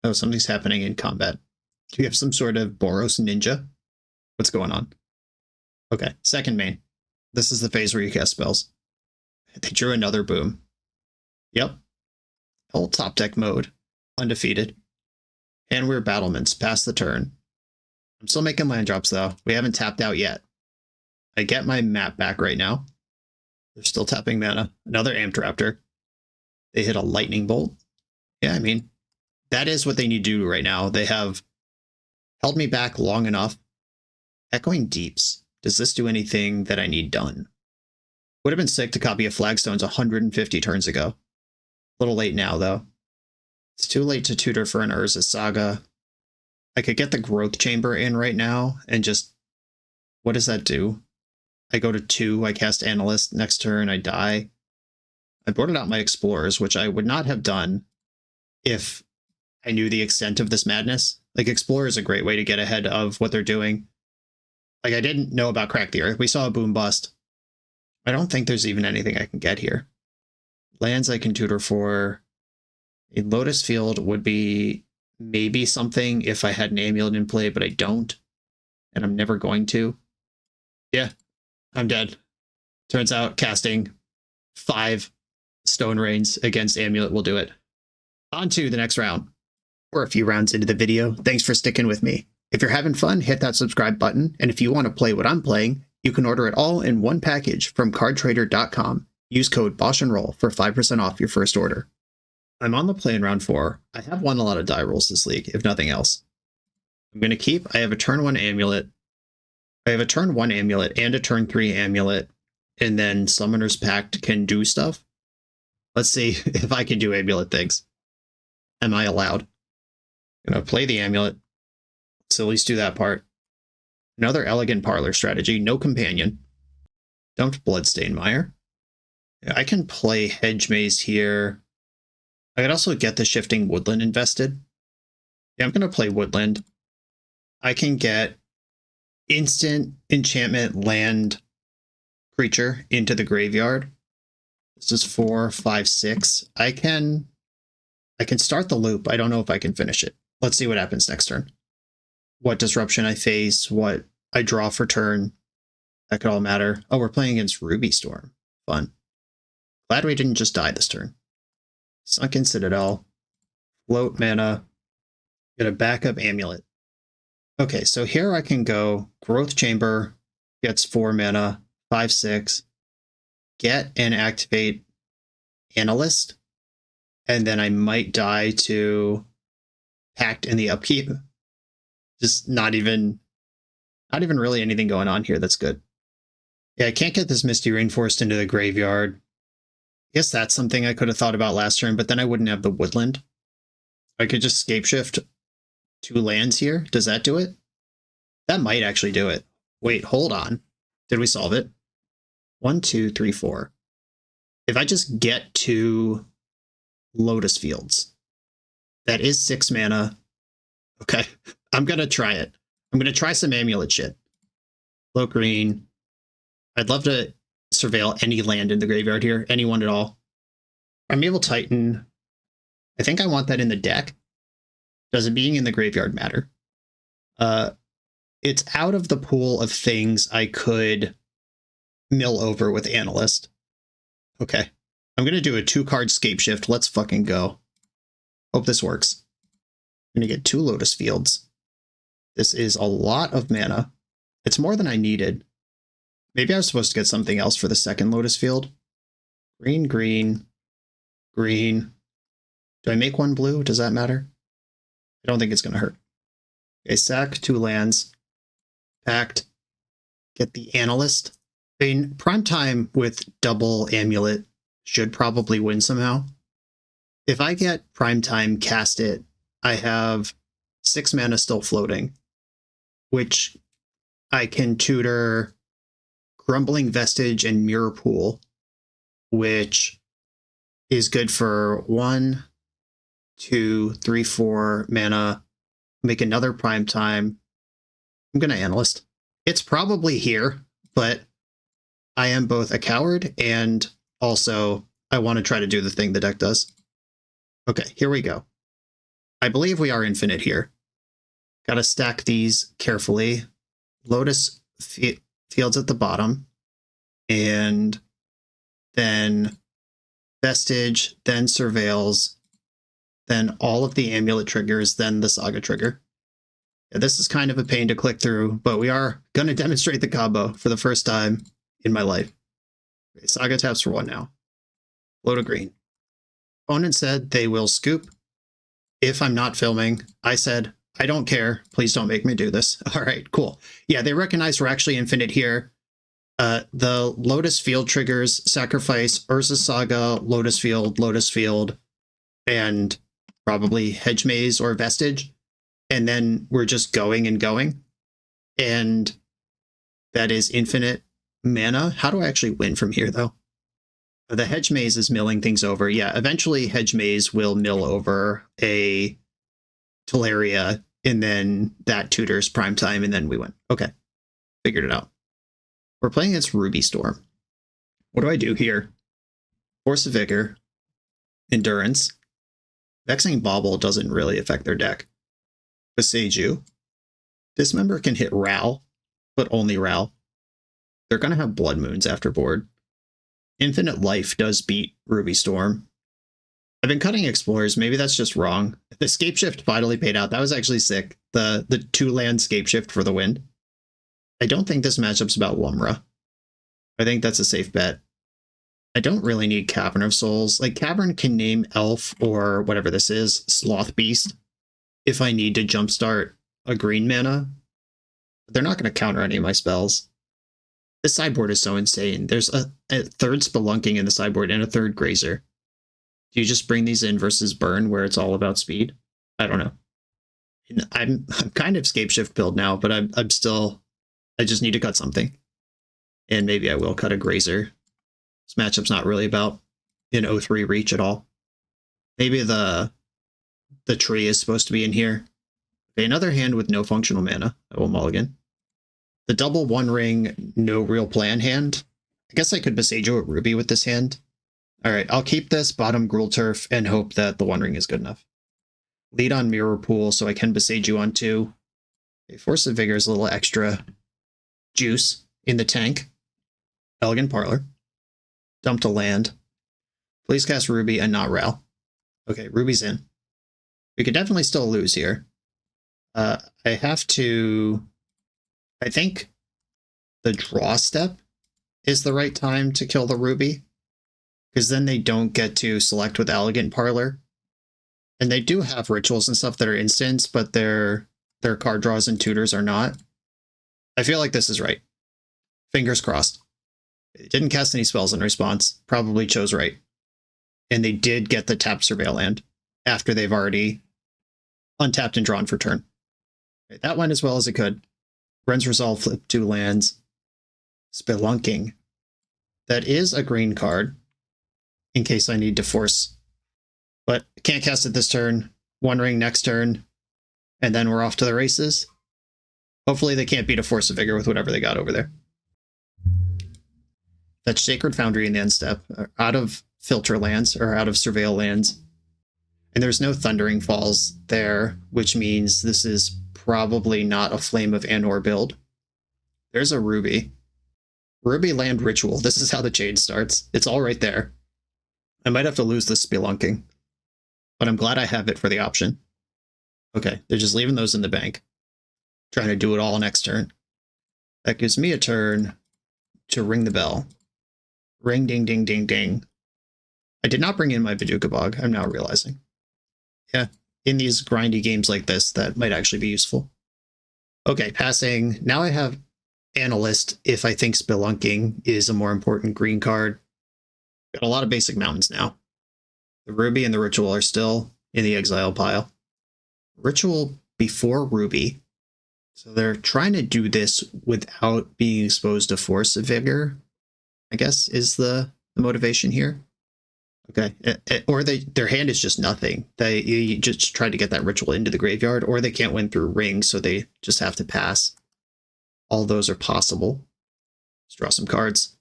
Oh, something's happening in combat. Do you have some sort of Boros ninja? What's going on? Okay, second main. This is the phase where you cast spells. They drew another boom. Yep. Whole top deck mode. Undefeated. And we're battlements. Pass the turn. I'm still making land drops though. We haven't tapped out yet. I get my map back right now. They're still tapping mana. Another Amped Raptor. They hit a lightning bolt. Yeah, I mean, that is what they need to do right now. They have held me back long enough. Echoing Deeps. Does this do anything that I need done? Would have been sick to copy a Flagstones 150 turns ago. A little late now, though. It's too late to tutor for an Urza Saga. I could get the Growth Chamber in right now and just... What does that do? I go to 2, I cast Analyst, next turn I die. I boarded out my Explorers, which I would not have done if I knew the extent of this madness. Like, Explorer is a great way to get ahead of what they're doing. Like, I didn't know about Crack the Earth. We saw a boom bust. I don't think there's even anything I can get here. Lands I can tutor for. A Lotus Field would be maybe something if I had an Amulet in play, but I don't. And I'm never going to. Yeah, I'm dead. Turns out casting 5 Stone Rains against Amulet will do it. On to the next round. We're a few rounds into the video. Thanks for sticking with me. If you're having fun, hit that subscribe button. And if you want to play what I'm playing, you can order it all in one package from cardtrader.com. Use code BoshNRoll for 5% off your first order. I'm on the play in round 4. I have won a lot of die rolls this league, if nothing else. I'm going to keep... I have a turn 1 Amulet. I have a turn 1 Amulet and a turn 3 Amulet. And then Summoner's Pact can do stuff. Let's see if I can do Amulet things. Am I allowed? I'm going to play the Amulet. So at least do that part. Another elegant parlor strategy. No companion. Dumped Bloodstained Mire. I can play Hedge Maze here. I could also get the Shifting Woodland invested. Yeah, I'm going to play Woodland. I can get instant enchantment land creature into the graveyard. This is 4, 5, 6. I can start the loop. I don't know if I can finish it. Let's see what happens next turn. What disruption I face, what I draw for turn. That could all matter. Oh, we're playing against Ruby Storm. Fun. Glad we didn't just die this turn. Sunken Citadel. Float mana. Get a backup Amulet. Okay, so here I can go Growth Chamber. Gets 4 mana. 5, 6. Get and activate Analyst. And then I might die to Pact in the upkeep. Just not even really anything going on here that's good. Yeah, I can't get this Misty Rainforest into the graveyard. I guess that's something I could have thought about last turn, but then I wouldn't have the Woodland. I could just Scapeshift 2 lands here. Does that do it? That might actually do it. Wait, hold on. Did we solve it? 1, 2, 3, 4. If I just get 2 Lotus Fields, that is 6 mana. Okay, I'm going to try it. I'm going to try some Amulet shit. Low green. I'd love to surveil any land in the graveyard here. Anyone at all. Primeval Titan. I think I want that in the deck. Does it being in the graveyard matter? It's out of the pool of things I could mill over with Analyst. Okay. I'm going to do a 2-card Scapeshift. Let's fucking go. Hope this works. I'm going to get 2 Lotus Fields. This is a lot of mana. It's more than I needed. Maybe I was supposed to get something else for the second Lotus Field. Green, green, green. Do I make 1 blue? Does that matter? I don't think it's going to hurt. Okay, sack 2 lands. Pact. Get the Analyst. I mean, Primetime with double Amulet should probably win somehow. If I get Primetime, cast it, I have 6 mana still floating, which I can tutor Grumbling Vestige and Mirror Pool, which is good for 1, 2, 3, 4 mana. Make another prime time. I'm going to Analyst. It's probably here, but I am both a coward and also I want to try to do the thing the deck does. Okay, here we go. I believe we are infinite here. Got to stack these carefully. Lotus Fields at the bottom. And then Vestige, then Surveils, then all of the Amulet triggers, then the Saga trigger. Yeah, this is kind of a pain to click through, but we are going to demonstrate the combo for the first time in my life. Okay, Saga taps for 1 now. Load a green. Opponent said they will scoop if I'm not filming. I said, I don't care. Please don't make me do this. All right, cool. Yeah, they recognize we're actually infinite here. The Lotus Field triggers sacrifice Urza Saga, Lotus Field, and probably Hedge Maze or Vestige. And then we're just going and going. And that is infinite mana. How do I actually win from here, though? The Hedge Maze is milling things over. Yeah, eventually Hedge Maze will mill over a Teleria, and then that tutors prime time, and then we win. Okay, figured it out. We're playing against Ruby Storm. What do I do here? Force of Vigor, Endurance. Vexing Bauble doesn't really affect their deck. Beseiju. Dismember can hit Ral, but only Ral. They're going to have Blood Moons after board. Infinite Life does beat Ruby Storm. I've been cutting Explorers. Maybe that's just wrong. The Scape Shift finally paid out. That was actually sick. The 2-land Scape Shift for the win. I don't think this matchup's about Lumra. I think that's a safe bet. I don't really need Cavern of Souls. Like, Cavern can name Elf or whatever this is, Sloth Beast, if I need to jumpstart a green mana. But they're not going to counter any of my spells. This sideboard is so insane. There's a third Spelunking in the sideboard and a third Grazer. Do you just bring these in versus Burn, where it's all about speed? I don't know. I'm kind of Scape Shift build now, but I'm still... I just need to cut something. And maybe I will cut a Grazer. This matchup's not really about an 0-3 reach at all. Maybe the tree is supposed to be in here. Okay, another hand with no functional mana. I will mulligan. The double 1-ring, no real plan hand. I guess I could Beseiju a Ruby with this hand. Alright, I'll keep this bottom Gruul Turf and hope that the 1-ring is good enough. Lead on Mirror Pool so I can Beseiju on 2. Okay, Force of Vigor is a little extra juice in the tank. Elegant Parlor. Dumped a land. Please cast Ruby and not Ral. Okay, Ruby's in. We could definitely still lose here. I have to... I think the draw step is the right time to kill the Ruby, because then they don't get to select with Elegant Parlor. And they do have rituals and stuff that are instants, but their card draws and tutors are not. I feel like this is right. Fingers crossed. They didn't cast any spells in response. Probably chose right. And they did get the tap Surveil land after they've already untapped and drawn for turn. Okay, that went as well as it could. Ren's Resolve flip 2 lands. Spelunking. That is a green card, in case I need to force. But can't cast it this turn. 1-ring next turn. And then we're off to the races. Hopefully they can't beat a Force of Vigor with whatever they got over there. Fetch Sacred Foundry in the end step. Out of filter lands, or out of surveil lands. And there's no Thundering Falls there, which means this is probably not a Flame of Anor build. There's a Ruby. Ruby land Ritual. This is how the chain starts. It's all right there. I might have to lose this Spelunking, but I'm glad I have it for the option. Okay, they're just leaving those in the bank. Trying to do it all next turn. That gives me a turn to ring the bell. Ring, ding, ding, ding, ding. I did not bring in my Viduka Bog, I'm now realizing. Yeah, in these grindy games like this, that might actually be useful. Okay, passing. Now I have Analyst if I think Spelunking is a more important green card. Got a lot of basic mountains now. The Ruby and the Ritual are still in the exile pile. Ritual before Ruby. So they're trying to do this without being exposed to Force of Vigor, I guess, is the motivation here. Okay, or their hand is just nothing. You just try to get that ritual into the graveyard, or they can't win through ring, so they just have to pass. All those are possible. Let's draw some cards.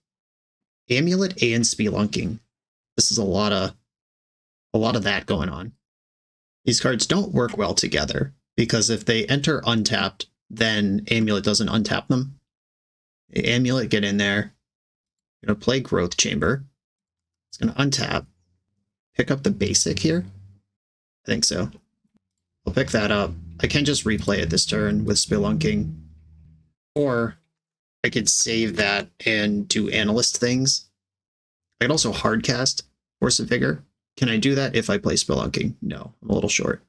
Amulet and Spelunking. This is a lot of that going on. These cards don't work well together because if they enter untapped, then Amulet doesn't untap them. Amulet, get in there. I'm gonna play Growth Chamber. It's gonna untap. Pick up the basic here? I think so. I'll pick that up. I can just replay it this turn with Spelunking. Or I could save that and do Analyst things. I could also hardcast Force of Vigor. Can I do that if I play Spelunking? No, I'm a little short.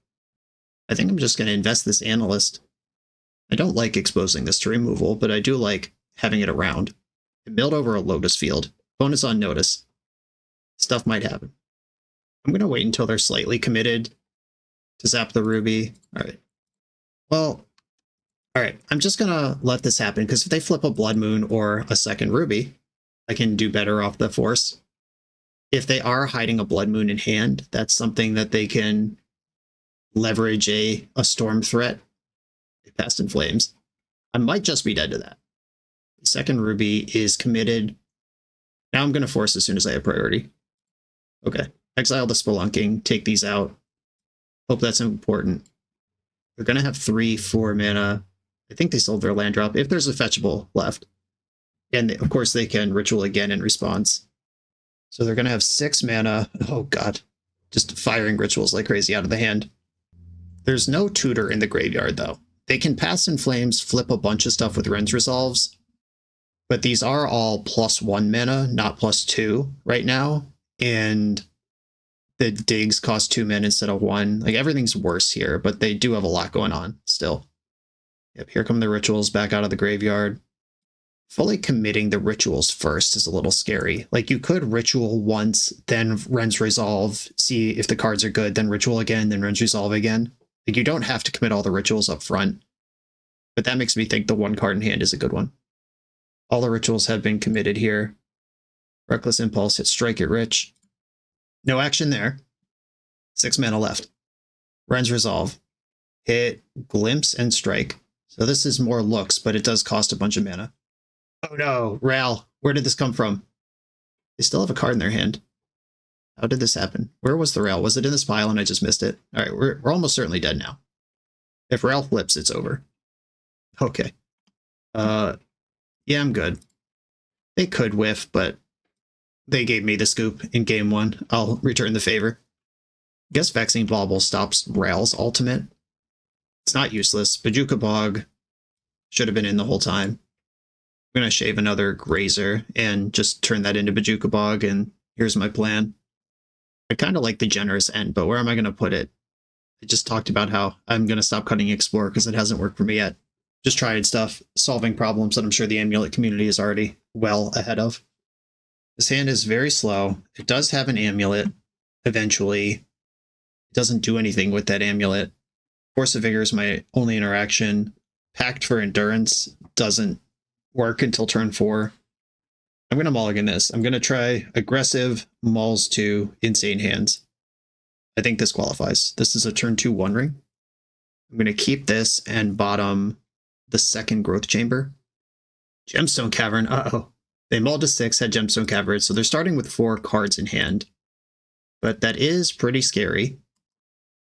I think I'm just going to invest this Analyst. I don't like exposing this to removal, but I do like having it around. I build over a Lotus Field. Bonus on notice. Stuff might happen. I'm going to wait until they're slightly committed to zap the Ruby. All right. Well, all right. I'm just going to let this happen because if they flip a Blood Moon or a second Ruby, I can do better off the Force. If they are hiding a Blood Moon in hand, that's something that they can leverage a Storm threat. They passed in Flames. I might just be dead to that. The second Ruby is committed. Now I'm going to Force as soon as I have priority. Okay. Exile the Spelunking, take these out. Hope that's important. They're going to have 3/4 mana. I think they sold their land drop if there's a fetchable left. And of course they can ritual again in response. So they're going to have 6 mana. Oh god. Just firing rituals like crazy out of the hand. There's no tutor in the graveyard though. They can pass in Flames, flip a bunch of stuff with Ren's Resolves. But these are all +1 mana, not +2 right now. And the digs cost 2 mana instead of 1. Like everything's worse here, but they do have a lot going on still. Yep, here come the rituals back out of the graveyard. Fully committing the rituals first is a little scary. Like you could ritual once, then Ren's Resolve, see if the cards are good, then ritual again, then Ren's Resolve again. Like you don't have to commit all the rituals up front. But that makes me think the one card in hand is a good one. All the rituals have been committed here. Reckless Impulse, hit Strike it rich. No action there. 6 mana left. Ren's Resolve. Hit Glimpse and Strike. So this is more looks, but it does cost a bunch of mana. Oh no, Ral, where did this come from? They still have a card in their hand. How did this happen? Where was the Ral? Was it in this pile and I just missed it? All right, we're almost certainly dead now. If Ral flips, it's over. Okay. Yeah, I'm good. They could whiff, but they gave me the scoop in game 1. I'll return the favor. I guess Vexing Bauble stops Ral's ultimate. It's not useless. Bojuka Bog should have been in the whole time. I'm going to shave another Grazer and just turn that into Bojuka Bog, and here's my plan. I kind of like the generous end, but where am I going to put it? I just talked about how I'm going to stop cutting Explore because it hasn't worked for me yet. Just trying stuff, solving problems that I'm sure the Amulet community is already well ahead of. This hand is very slow. It does have an Amulet eventually. It doesn't do anything with that Amulet. Force of Vigor is my only interaction. Pact for Endurance doesn't work until turn 4. I'm going to mulligan this. I'm going to try aggressive mulls to insane hands. I think this qualifies. This is a turn 2 One Ring. I'm going to keep this and bottom the second Growth Chamber. Gemstone Cavern. Uh-oh. They mulled to 6, had Gemstone Cavern, so they're starting with 4 cards in hand. But that is pretty scary.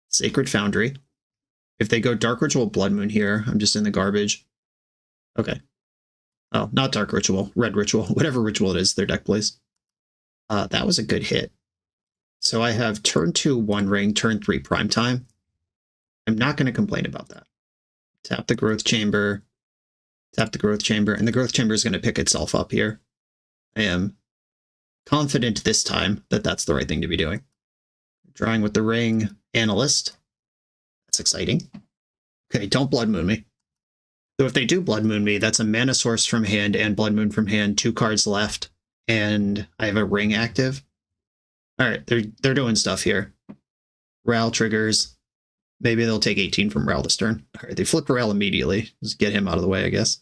Sacred Foundry. If they go Dark Ritual Blood Moon here, I'm just in the garbage. Okay. Oh, not Dark Ritual, Red Ritual, whatever ritual it is their deck plays. That was a good hit. So I have turn 2 One Ring, turn 3 Primetime. I'm not going to complain about that. Tap the Growth Chamber, tap the Growth Chamber, and the Growth Chamber is going to pick itself up here. I am confident this time that that's the right thing to be doing. Drawing with the ring, Analyst. That's exciting. Okay, don't Blood Moon me. So if they do Blood Moon me, that's a mana source from hand and Blood Moon from hand, 2 cards left, and I have a ring active. All right, they're doing stuff here. Ral triggers. Maybe they'll take 18 from Ral this turn. All right, they flip Ral immediately. Just get him out of the way, I guess.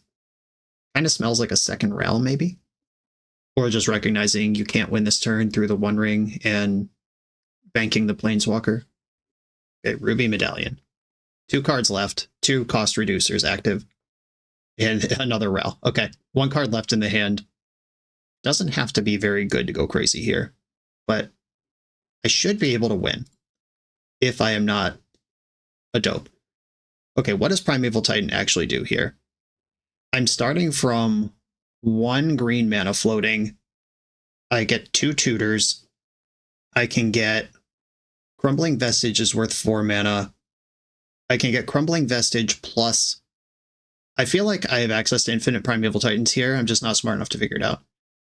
Kind of smells like a second Ral, maybe? Or just recognizing you can't win this turn through the One Ring and banking the Planeswalker. Okay, Ruby Medallion. 2 cards left, 2 cost reducers active, and another Ral. Okay, 1 card left in the hand. Doesn't have to be very good to go crazy here, but I should be able to win if I am not a dope. Okay, what does Primeval Titan actually do here? I'm starting from 1 green mana floating. I get 2 tutors. I can get Crumbling Vestige is worth 4 mana. I can get Crumbling Vestige plus... I feel like I have access to infinite Primeval Titans here. I'm just not smart enough to figure it out.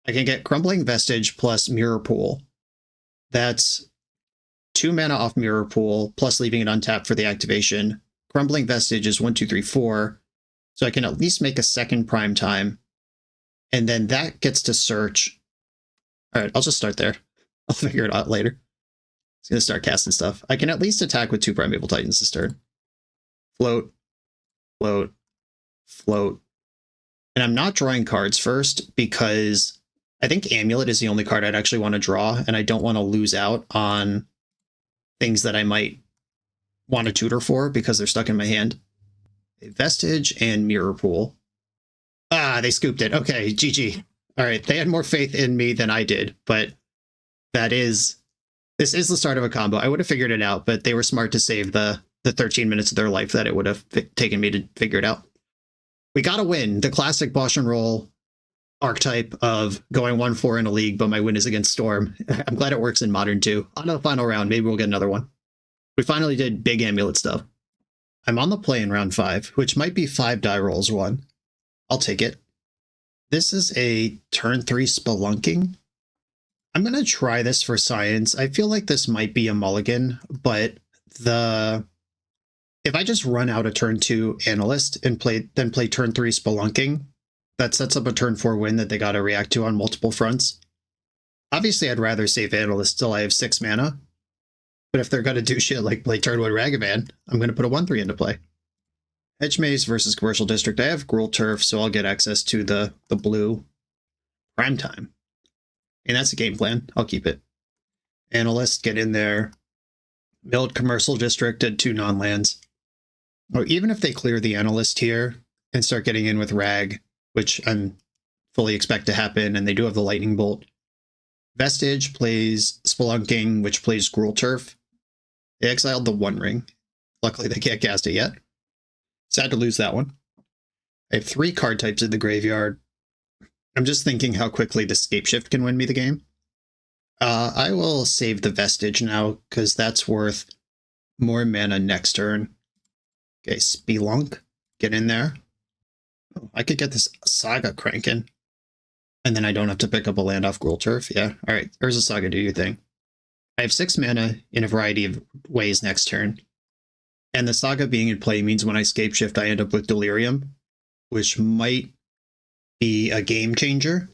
I can get Crumbling Vestige plus Mirror Pool. That's 2 mana off Mirror Pool, plus leaving it untapped for the activation. Crumbling Vestige is 1, 2, 3, 4. So I can at least make a second Prime Time. And then that gets to search. All right, I'll just start there. I'll figure it out later. It's going to start casting stuff. I can at least attack with 2 Primeval Titans this turn. Float, float, float. And I'm not drawing cards first because I think Amulet is the only card I'd actually want to draw, and I don't want to lose out on things that I might want to tutor for because they're stuck in my hand. A Vestige and Mirror Pool. Ah, they scooped it. Okay, GG. All right, they had more faith in me than I did, but this is the start of a combo. I would have figured it out, but they were smart to save the 13 minutes of their life that it would have taken me to figure it out. We got to win. The classic BoshNRoll archetype of going 1-4 in a league, but my win is against Storm. I'm glad it works in Modern too. On to the final round. Maybe we'll get another one. We finally did big Amulet stuff. I'm on the play in round 5, which might be 5 die rolls 1. I'll take it. This is a turn 3 Spelunking. I'm going to try this for science. I feel like this might be a mulligan, but if I just run out a turn 2 Analyst and then play turn 3 Spelunking, that sets up a turn 4 win that they got to react to on multiple fronts. Obviously, I'd rather save Analyst till I have 6 mana, but if they're going to do shit like play turn 1 Ragavan, I'm going to put a 1-3 into play. Hedge Maze versus Commercial District. I have Gruul Turf, so I'll get access to the blue Prime Time. And that's a game plan. I'll keep it. Analyst, get in there. Build Commercial District at 2 non-lands. Or even if they clear the Analyst here and start getting in with Rag, which I'm fully expect to happen, and they do have the Lightning Bolt. Vestige plays Spelunking, which plays Gruul Turf. They exiled the One Ring. Luckily, they can't cast it yet. Sad to lose that one. I have 3 card types in the graveyard. I'm just thinking how quickly the Scapeshift can win me the game. I will save the Vestige now, because that's worth more mana next turn. Okay, Spelunk, get in there. Oh, I could get this Saga cranking. And then I don't have to pick up a land off Gruul Turf. Yeah, alright, Urza Saga, do your thing. I have 6 mana in a variety of ways next turn. And the Saga being in play means when I Scapeshift, I end up with Delirium, which might be a game changer.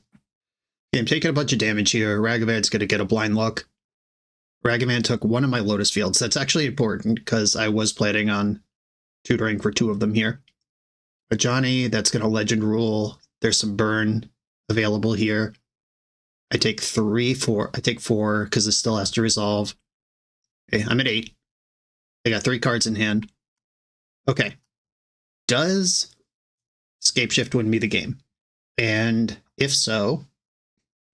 Okay, I'm taking a bunch of damage here. Ragavan's going to get a blind luck. Ragavan took 1 of my Lotus Fields. That's actually important because I was planning on tutoring for 2 of them here. Ajani, that's going to Legend Rule. There's some burn available here. I take 4 because this still has to resolve. Okay, I'm at 8. I got 3 cards in hand. Okay. Does Scapeshift win me the game? And if so...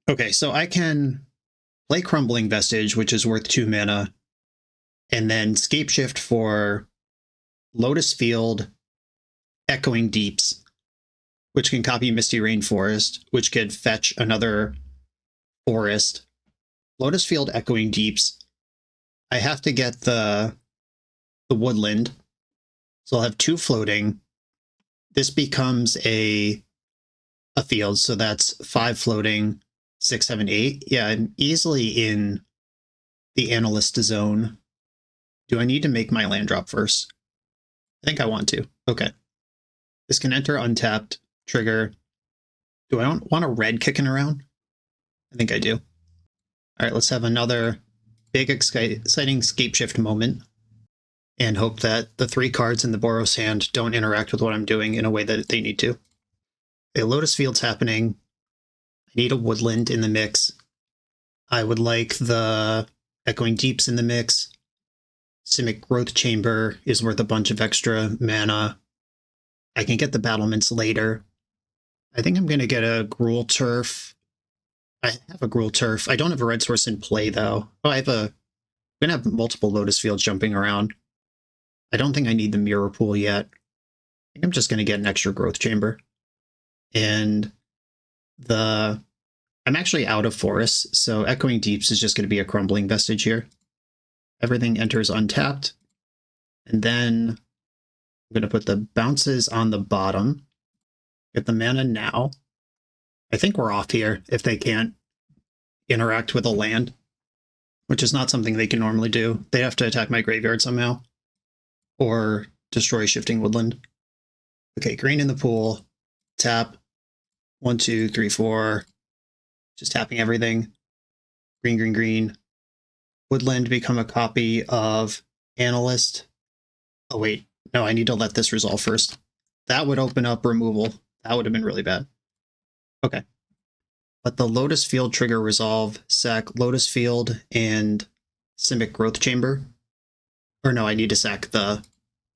Okay, so I can play Crumbling Vestige, which is worth 2 mana, and then Scapeshift for Lotus Field, Echoing Deeps, which can copy Misty Rainforest, which could fetch another forest. Lotus Field, Echoing Deeps. I have to get the woodland, so I'll have 2 floating. This becomes a field, so that's 5 floating, 6, 7, 8. Yeah, I'm easily in the Analyst zone. Do I need to make my land drop first? I think I want to. Okay. This can enter untapped, trigger. Do I want a red kicking around? I think I do. All right, let's have another big exciting Scapeshift moment. and hope that the 3 cards in the Boros hand don't interact with what I'm doing in a way that they need to. A Lotus Field's happening. I need a Woodland in the mix. I would like the Echoing Deeps in the mix. Simic Growth Chamber is worth a bunch of extra mana. I can get the Battlements later. I think I'm going to get a Gruul Turf. I have a Gruul Turf. I don't have a red source in play, though. Oh, I'm going to have multiple Lotus Fields jumping around. I don't think I need the Mirror Pool yet. I think I'm just going to get an extra Growth Chamber. And I'm actually out of forests, so Echoing Deeps is just going to be a crumbling vestige here. Everything enters untapped. And then I'm going to put the bounces on the bottom. Get the mana now. I think we're off here if they can't interact with a land, which is not something they can normally do. They have to attack my graveyard somehow or destroy Shifting Woodland. Okay, green in the pool. Tap. 1, 2, 3, 4. Just tapping everything. Green, green, green. Woodland become a copy of Analyst. Oh, wait. No, I need to let this resolve first. That would open up removal. That would have been really bad. Okay. Let the Lotus Field trigger resolve, sack Lotus Field and Simic Growth Chamber. Or no, I need to sack the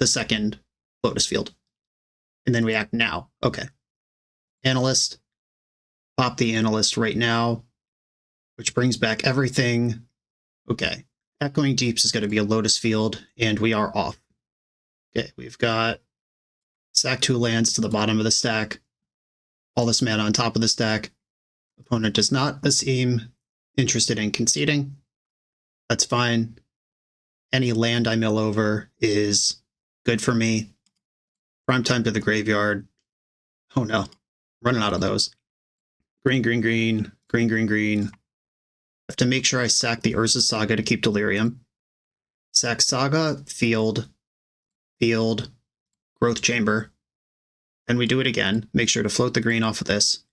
second Lotus Field. And then we act now. Okay. Analyst. Pop the Analyst right now, which brings back everything. Okay. Echoing Deeps is going to be a Lotus Field, and we are off. Okay, we've got sack 2 lands to the bottom of the stack. All this mana on top of the stack. Opponent does not seem interested in conceding. That's fine. Any land I mill over is good for me. Prime time to the graveyard. Oh no, running out of those. Green, green, green, green, green, green. I have to make sure I sack the Urza's Saga to keep Delirium. Sack Saga, Field, Growth Chamber. Then we do it again. Make sure to float the green off of this.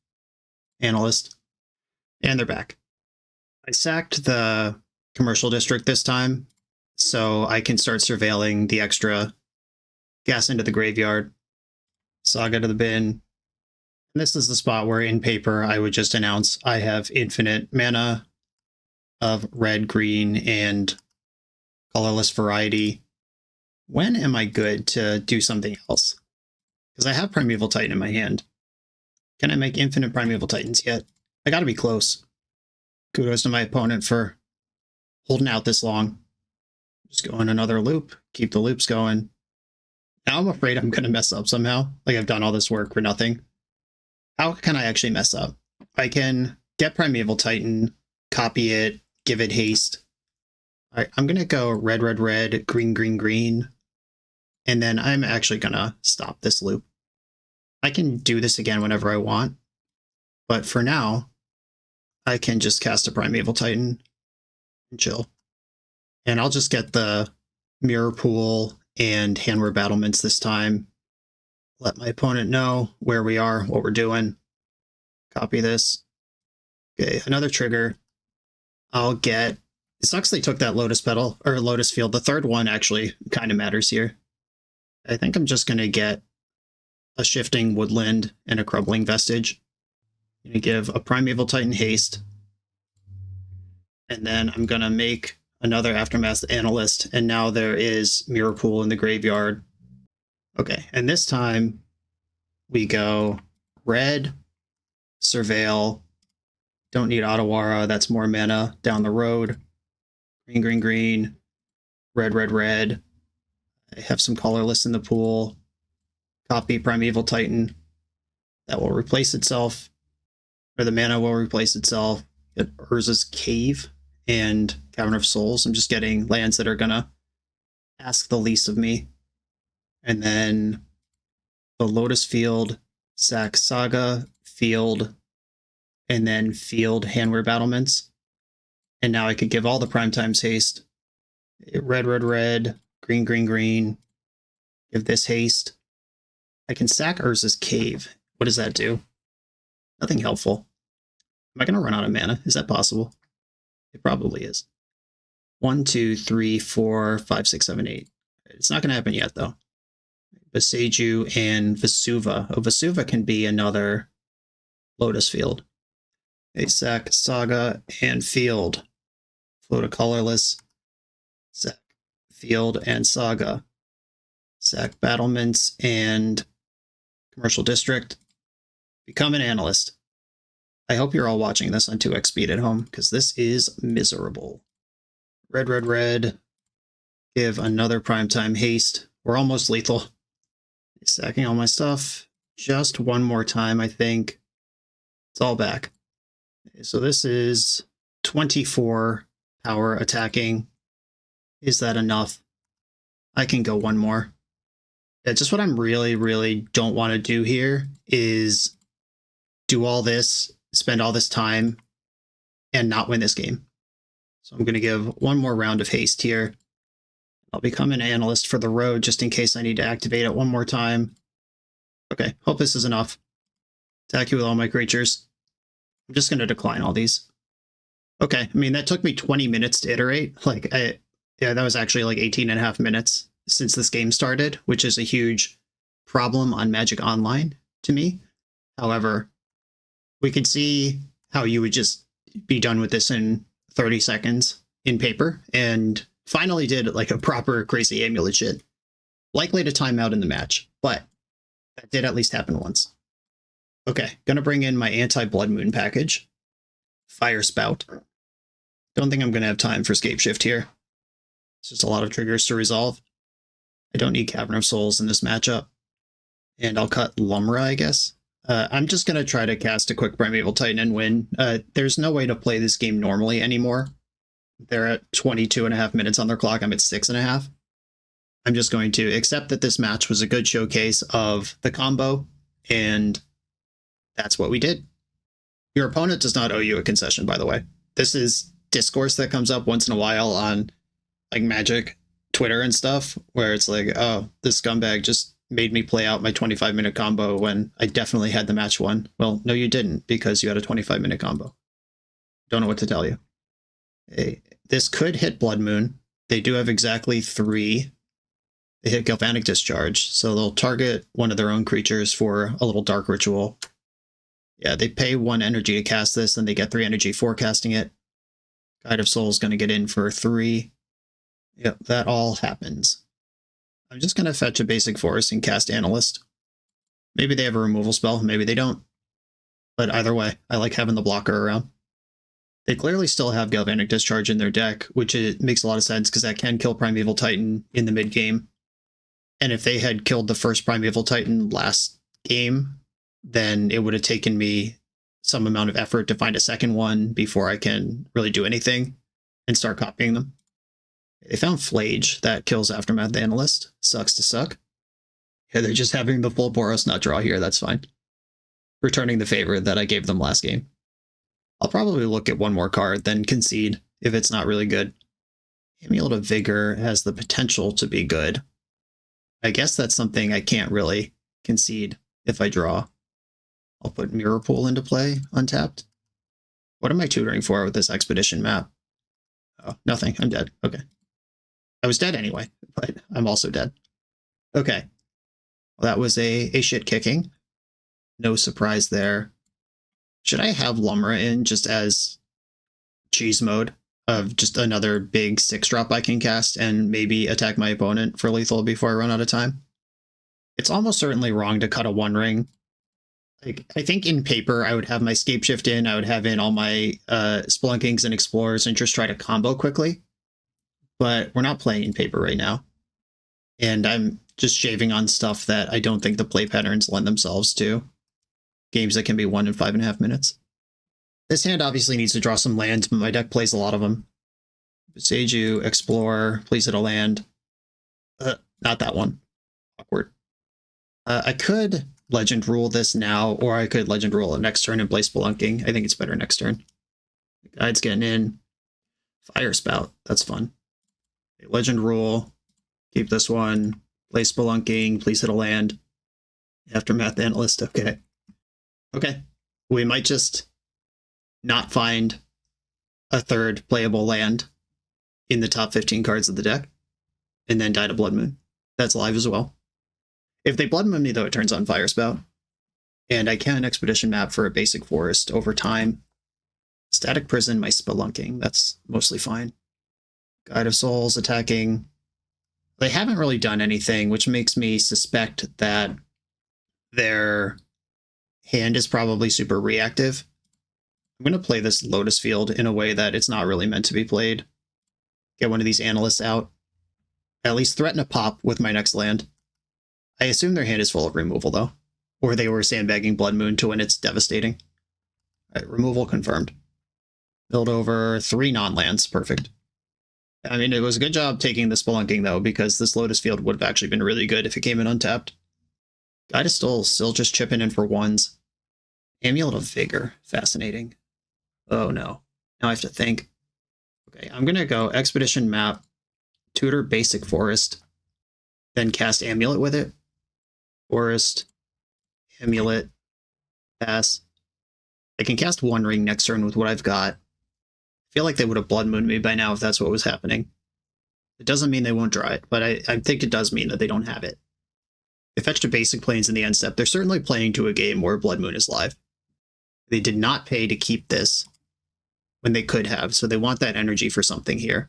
Analyst. And they're back. I sacked the commercial district this time, so I can start surveilling the extra gas into the graveyard. Saga to the bin. And this is the spot where in paper I would just announce I have infinite mana of red, green, and colorless variety. When am I good to do something else? Because I have Primeval Titan in my hand. Can I make infinite Primeval Titans yet? I gotta be close. Kudos to my opponent for holding out this long. Just go in another loop. Keep the loops going. Now I'm afraid I'm gonna mess up somehow. Like I've done all this work for nothing. How can I actually mess up? I can get Primeval Titan, copy it, give it haste. All right, I'm gonna go red, red, red, green, green, green. And then I'm actually gonna stop this loop. I can do this again whenever I want. But for now, I can just cast a Primeval Titan and chill. And I'll just get the Mirror Pool and Handware Battlements this time. Let my opponent know where we are, what we're doing. Copy this. Okay, another trigger. I'll get... It sucks they took that Lotus Petal, or Lotus Field. The third one actually kind of matters here. I think I'm just going to get a Shifting Woodland and a Crumbling Vestige. I'm going to give a Primeval Titan haste. And then I'm going to make another Aftermath Analyst, and now there is Mirror Pool in the graveyard. Okay, and this time we go red, Surveil, don't need Otawara, that's more mana down the road. Green, green, green, red, red, red. I have some colorless in the pool. Copy Primeval Titan. That will replace itself, or the mana will replace itself. Get Urza's Cave and Cavern of Souls. I'm just getting lands that are gonna ask the least of me. And then the Lotus Field, sack Saga, Field, and then Field Handware Battlements. And now I could give all the Primetimes haste. Red, red, red, green, green, green. Give this haste. I can sack Urza's Cave. What does that do? Nothing helpful. Am I going to run out of mana? Is that possible? It probably is. 1, 2, 3, 4, 5, 6, 7, 8. It's not going to happen yet, though. Boseiju and Vesuva. Oh, Vesuva can be another Lotus Field. A sack, Saga, and Field. Float a colorless. Sack, Field, and Saga. Sack, Battlements, and Commercial District. Become an Analyst. I hope you're all watching this on 2x speed at home, because this is miserable. Red, red, red. Give another primetime haste. We're almost lethal. Sacking all my stuff. Just one more time, I think. It's all back. So this is 24 power attacking. Is that enough? I can go one more. Yeah, just what I'm really don't want to do here is do all this, spend all this time, and not win this game. So I'm going to give one more round of haste here. I'll become an Analyst for the road just in case I need to activate it one more time. Okay, hope this is enough. Attack you with all my creatures. I'm just going to decline all these. Okay, I mean, that took me 20 minutes to iterate. Yeah, that was actually like 18 and a half minutes since this game started, which is a huge problem on Magic Online to me. However, we could see how you would just be done with this in 30 seconds in paper, and finally did like a proper crazy Amulet shit. Likely to time out in the match, but that did at least happen once. Okay, gonna bring in my anti-Blood Moon package. Fire Spout. Don't think I'm gonna have time for Scape Shift here. It's just a lot of triggers to resolve. I don't need Cavern of Souls in this matchup. And I'll cut Lumra, I guess. I'm just gonna try to cast a quick Primeval Titan and win. There's no way to play this game normally anymore. They're at 22 and a half minutes on their clock. I'm at 6.5. I'm just going to accept that this match was a good showcase of the combo, and that's what we did. Your opponent does not owe you a concession, by the way. This is discourse that comes up once in a while on like Magic Twitter and stuff, where it's like, oh, this scumbag just made me play out my 25-minute combo when I definitely had the match won. Well, no, you didn't, because you had a 25-minute combo. Don't know what to tell you. Hey, this could hit Blood Moon. They do have exactly 3. They hit Galvanic Discharge, so they'll target one of their own creatures for a little Dark Ritual. Yeah, they pay 1 energy to cast this, and they get 3 energy for casting it. Guide of Soul is going to get in for 3. Yep, that all happens. I'm just going to fetch a basic forest and cast Analyst. Maybe they have a removal spell, maybe they don't. But either way, I like having the blocker around. They clearly still have Galvanic Discharge in their deck, which it makes a lot of sense because that can kill Primeval Titan in the mid-game. And if they had killed the first Primeval Titan last game, then it would have taken me some amount of effort to find a second one before I can really do anything and start copying them. They found Flage. That kills Aftermath Analyst. Sucks to suck. Yeah, they're just having the full Boros not draw here. That's fine. Returning the favor that I gave them last game. I'll probably look at one more card, then concede if it's not really good. Amulet of Vigor has the potential to be good. I guess that's something I can't really concede if I draw. I'll put Mirror Pool into play, untapped. What am I tutoring for with this Expedition map? Oh, nothing. I'm dead. Okay. I was dead anyway, but I'm also dead. Okay. Well, that was a shit kicking. No surprise there. Should I have Lumra in just as cheese mode of just another big 6-drop I can cast and maybe attack my opponent for lethal before I run out of time? It's almost certainly wrong to cut a 1-ring. Like, I think in paper I would have my Scape Shift in, I would have in all my Spelunkings and Explorers and just try to combo quickly. But we're not playing in paper right now. And I'm just shaving on stuff that I don't think the play patterns lend themselves to. Games that can be 1 in 5.5 minutes. This hand obviously needs to draw some lands, but my deck plays a lot of them. Boseiju, Explore, please hit a land. Not that one. Awkward. I could Legend Rule this now, or I could Legend Rule it next turn and play Spelunking. I think it's better next turn. The Guide's getting in. Fire Spout, that's fun. Legend Rule, keep this one. Play Spelunking, please hit a land. Aftermath Analyst, okay. Okay, we might just not find a third playable land in the top 15 cards of the deck, and then die to Blood Moon. That's live as well. If they Blood Moon me, though, it turns on Fire Spout. And I can Expedition map for a basic forest over time. Static Prison, my Spelunking. That's mostly fine. Guide of Souls attacking. They haven't really done anything, which makes me suspect that their hand is probably super reactive. I'm going to play this Lotus Field in a way that it's not really meant to be played. Get one of these Analysts out. At least threaten a pop with my next land. I assume their hand is full of removal, though. Or they were sandbagging Blood Moon to when it's devastating. All right, removal confirmed. Build over 3 non-lands. Perfect. I mean, it was a good job taking the Spelunking, though, because this Lotus Field would have actually been really good if it came in untapped. Guide of Souls still just chipping in for 1s. Amulet of Vigor. Fascinating. Oh, no. Now I have to think. Okay, I'm going to go Expedition map, tutor basic forest, then cast Amulet with it. Forest, Amulet, pass. I can cast One Ring next turn with what I've got. I feel like they would have Blood Mooned me by now if that's what was happening. It doesn't mean they won't draw it, but I think it does mean that they don't have it. They fetched a basic plains in the end step. They're certainly playing to a game where Blood Moon is live. They did not pay to keep this when they could have, so they want that energy for something here.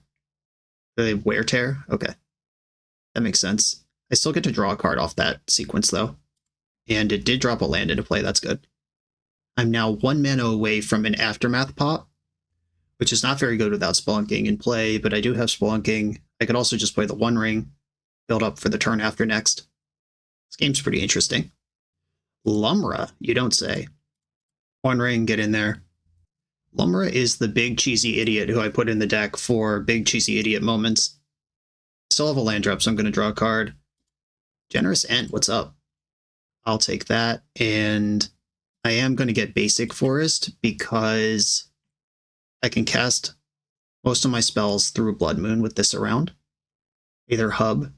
Do they Wear Tear? Okay. That makes sense. I still get to draw a card off that sequence, though. And it did drop a land into play. That's good. I'm now 1 mana away from an Aftermath pop, which is not very good without Spelunking in play, but I do have Spelunking. I could also just play the One Ring, build up for the turn after next. This game's pretty interesting. Lumra, you don't say. One Ring, get in there. Lumra is the big cheesy idiot who I put in the deck for big cheesy idiot moments. Still have a land drop, so I'm going to draw a card. Generous Ent, what's up? I'll take that, and I am going to get Basic Forest because I can cast most of my spells through Blood Moon with this around. Either hub,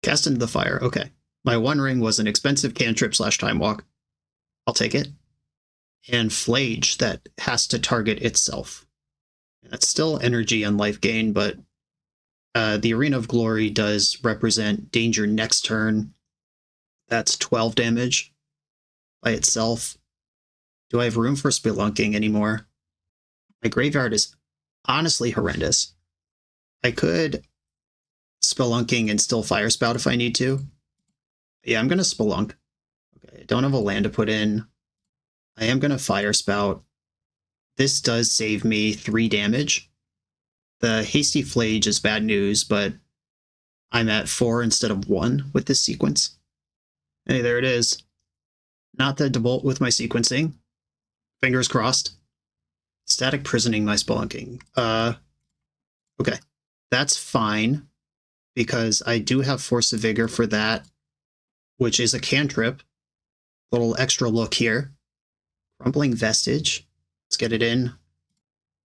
cast into the fire. Okay. My One Ring was an expensive cantrip / time walk. I'll take it. And Flage that has to target itself. That's still energy and life gain, but the Arena of Glory does represent danger next turn. That's 12 damage by itself. Do I have room for Spelunking anymore? My graveyard is honestly horrendous. I could Spelunking and still Fire Spout if I need to. Yeah, I'm going to Spelunk. Okay, I don't have a land to put in. I am going to Fire Spout. This does save me 3 damage. The Hasty Flage is bad news, but I'm at 4 instead of 1 with this sequence. Hey, there it is. Not the Debolt with my sequencing. Fingers crossed. Static Prisoning my Spelunking. Okay. That's fine, because I do have Force of Vigor for that, which is a cantrip. Little extra look here. Crumbling Vestige. Let's get it in.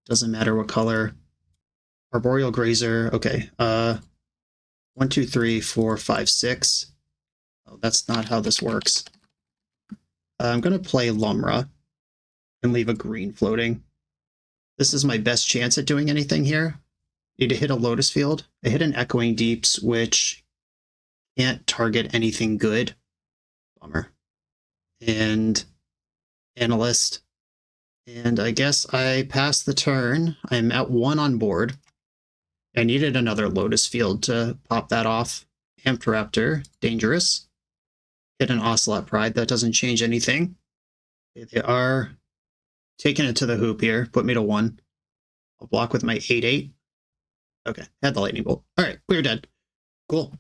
Doesn't matter what color. Arboreal Grazer. Okay. 1, 2, 3, 4, 5, 6. Oh, that's not how this works. I'm going to play Lumra and leave a green floating. This is my best chance at doing anything here. Need to hit a Lotus Field. I hit an Echoing Deeps, which can't target anything good. Bummer. And Analyst. And I guess I passed the turn. I'm at 1 on board. I needed another Lotus Field to pop that off. Amped Raptor, dangerous. Hit an Ocelot Pride, that doesn't change anything. They are taking it to the hoop here. Put me to 1. I'll block with my 8/8. Okay, had the Lightning Bolt. All right, we're dead. Cool.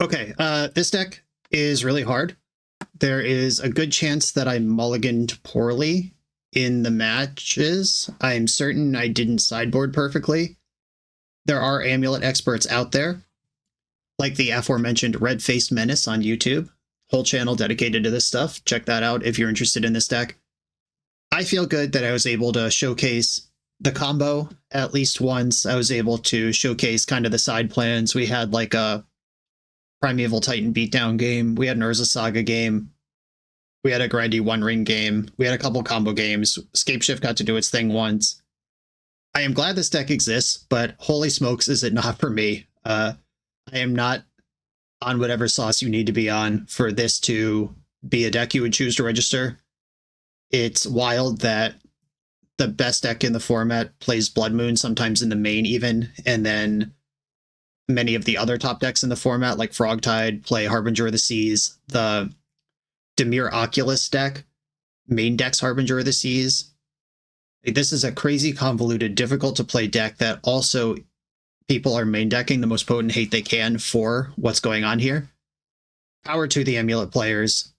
Okay, this deck is really hard. There is a good chance that I mulliganed poorly in the matches. I'm certain I didn't sideboard perfectly. There are Amulet experts out there, like the aforementioned Red-Faced Menace on YouTube. Whole channel dedicated to this stuff. Check that out if you're interested in this deck. I feel good that I was able to showcase the combo at least once. I was able to showcase kind of the side plans. We had like a Primeval Titan beatdown game. We had an Urza Saga game. We had a grindy One Ring game. We had a couple combo games. Scapeshift got to do its thing once. I am glad this deck exists, but holy smokes, is it not for me. I am not on whatever sauce you need to be on for this to be a deck you would choose to register. It's wild that the best deck in the format plays Blood Moon, sometimes in the main even, and then many of the other top decks in the format, like Frogtide, play Harbinger of the Seas. The Dimir Oculus deck main decks Harbinger of the Seas. This is a crazy, convoluted, difficult to play deck that also people are main decking the most potent hate they can for what's going on here. Power to the Amulet players.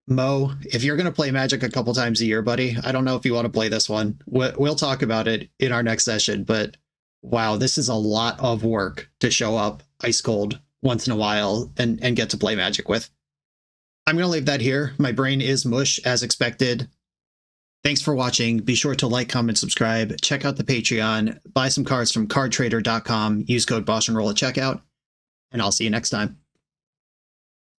Mo, if you're going to play Magic a couple times a year, buddy, I don't know if you want to play this one. We'll talk about it in our next session, but wow, this is a lot of work to show up ice cold once in a while and get to play Magic with. I'm going to leave that here. My brain is mush as expected. Thanks for watching. Be sure to like, comment, subscribe. Check out the Patreon. Buy some cards from cardtrader.com. Use code BoshNRoll at checkout. And I'll see you next time.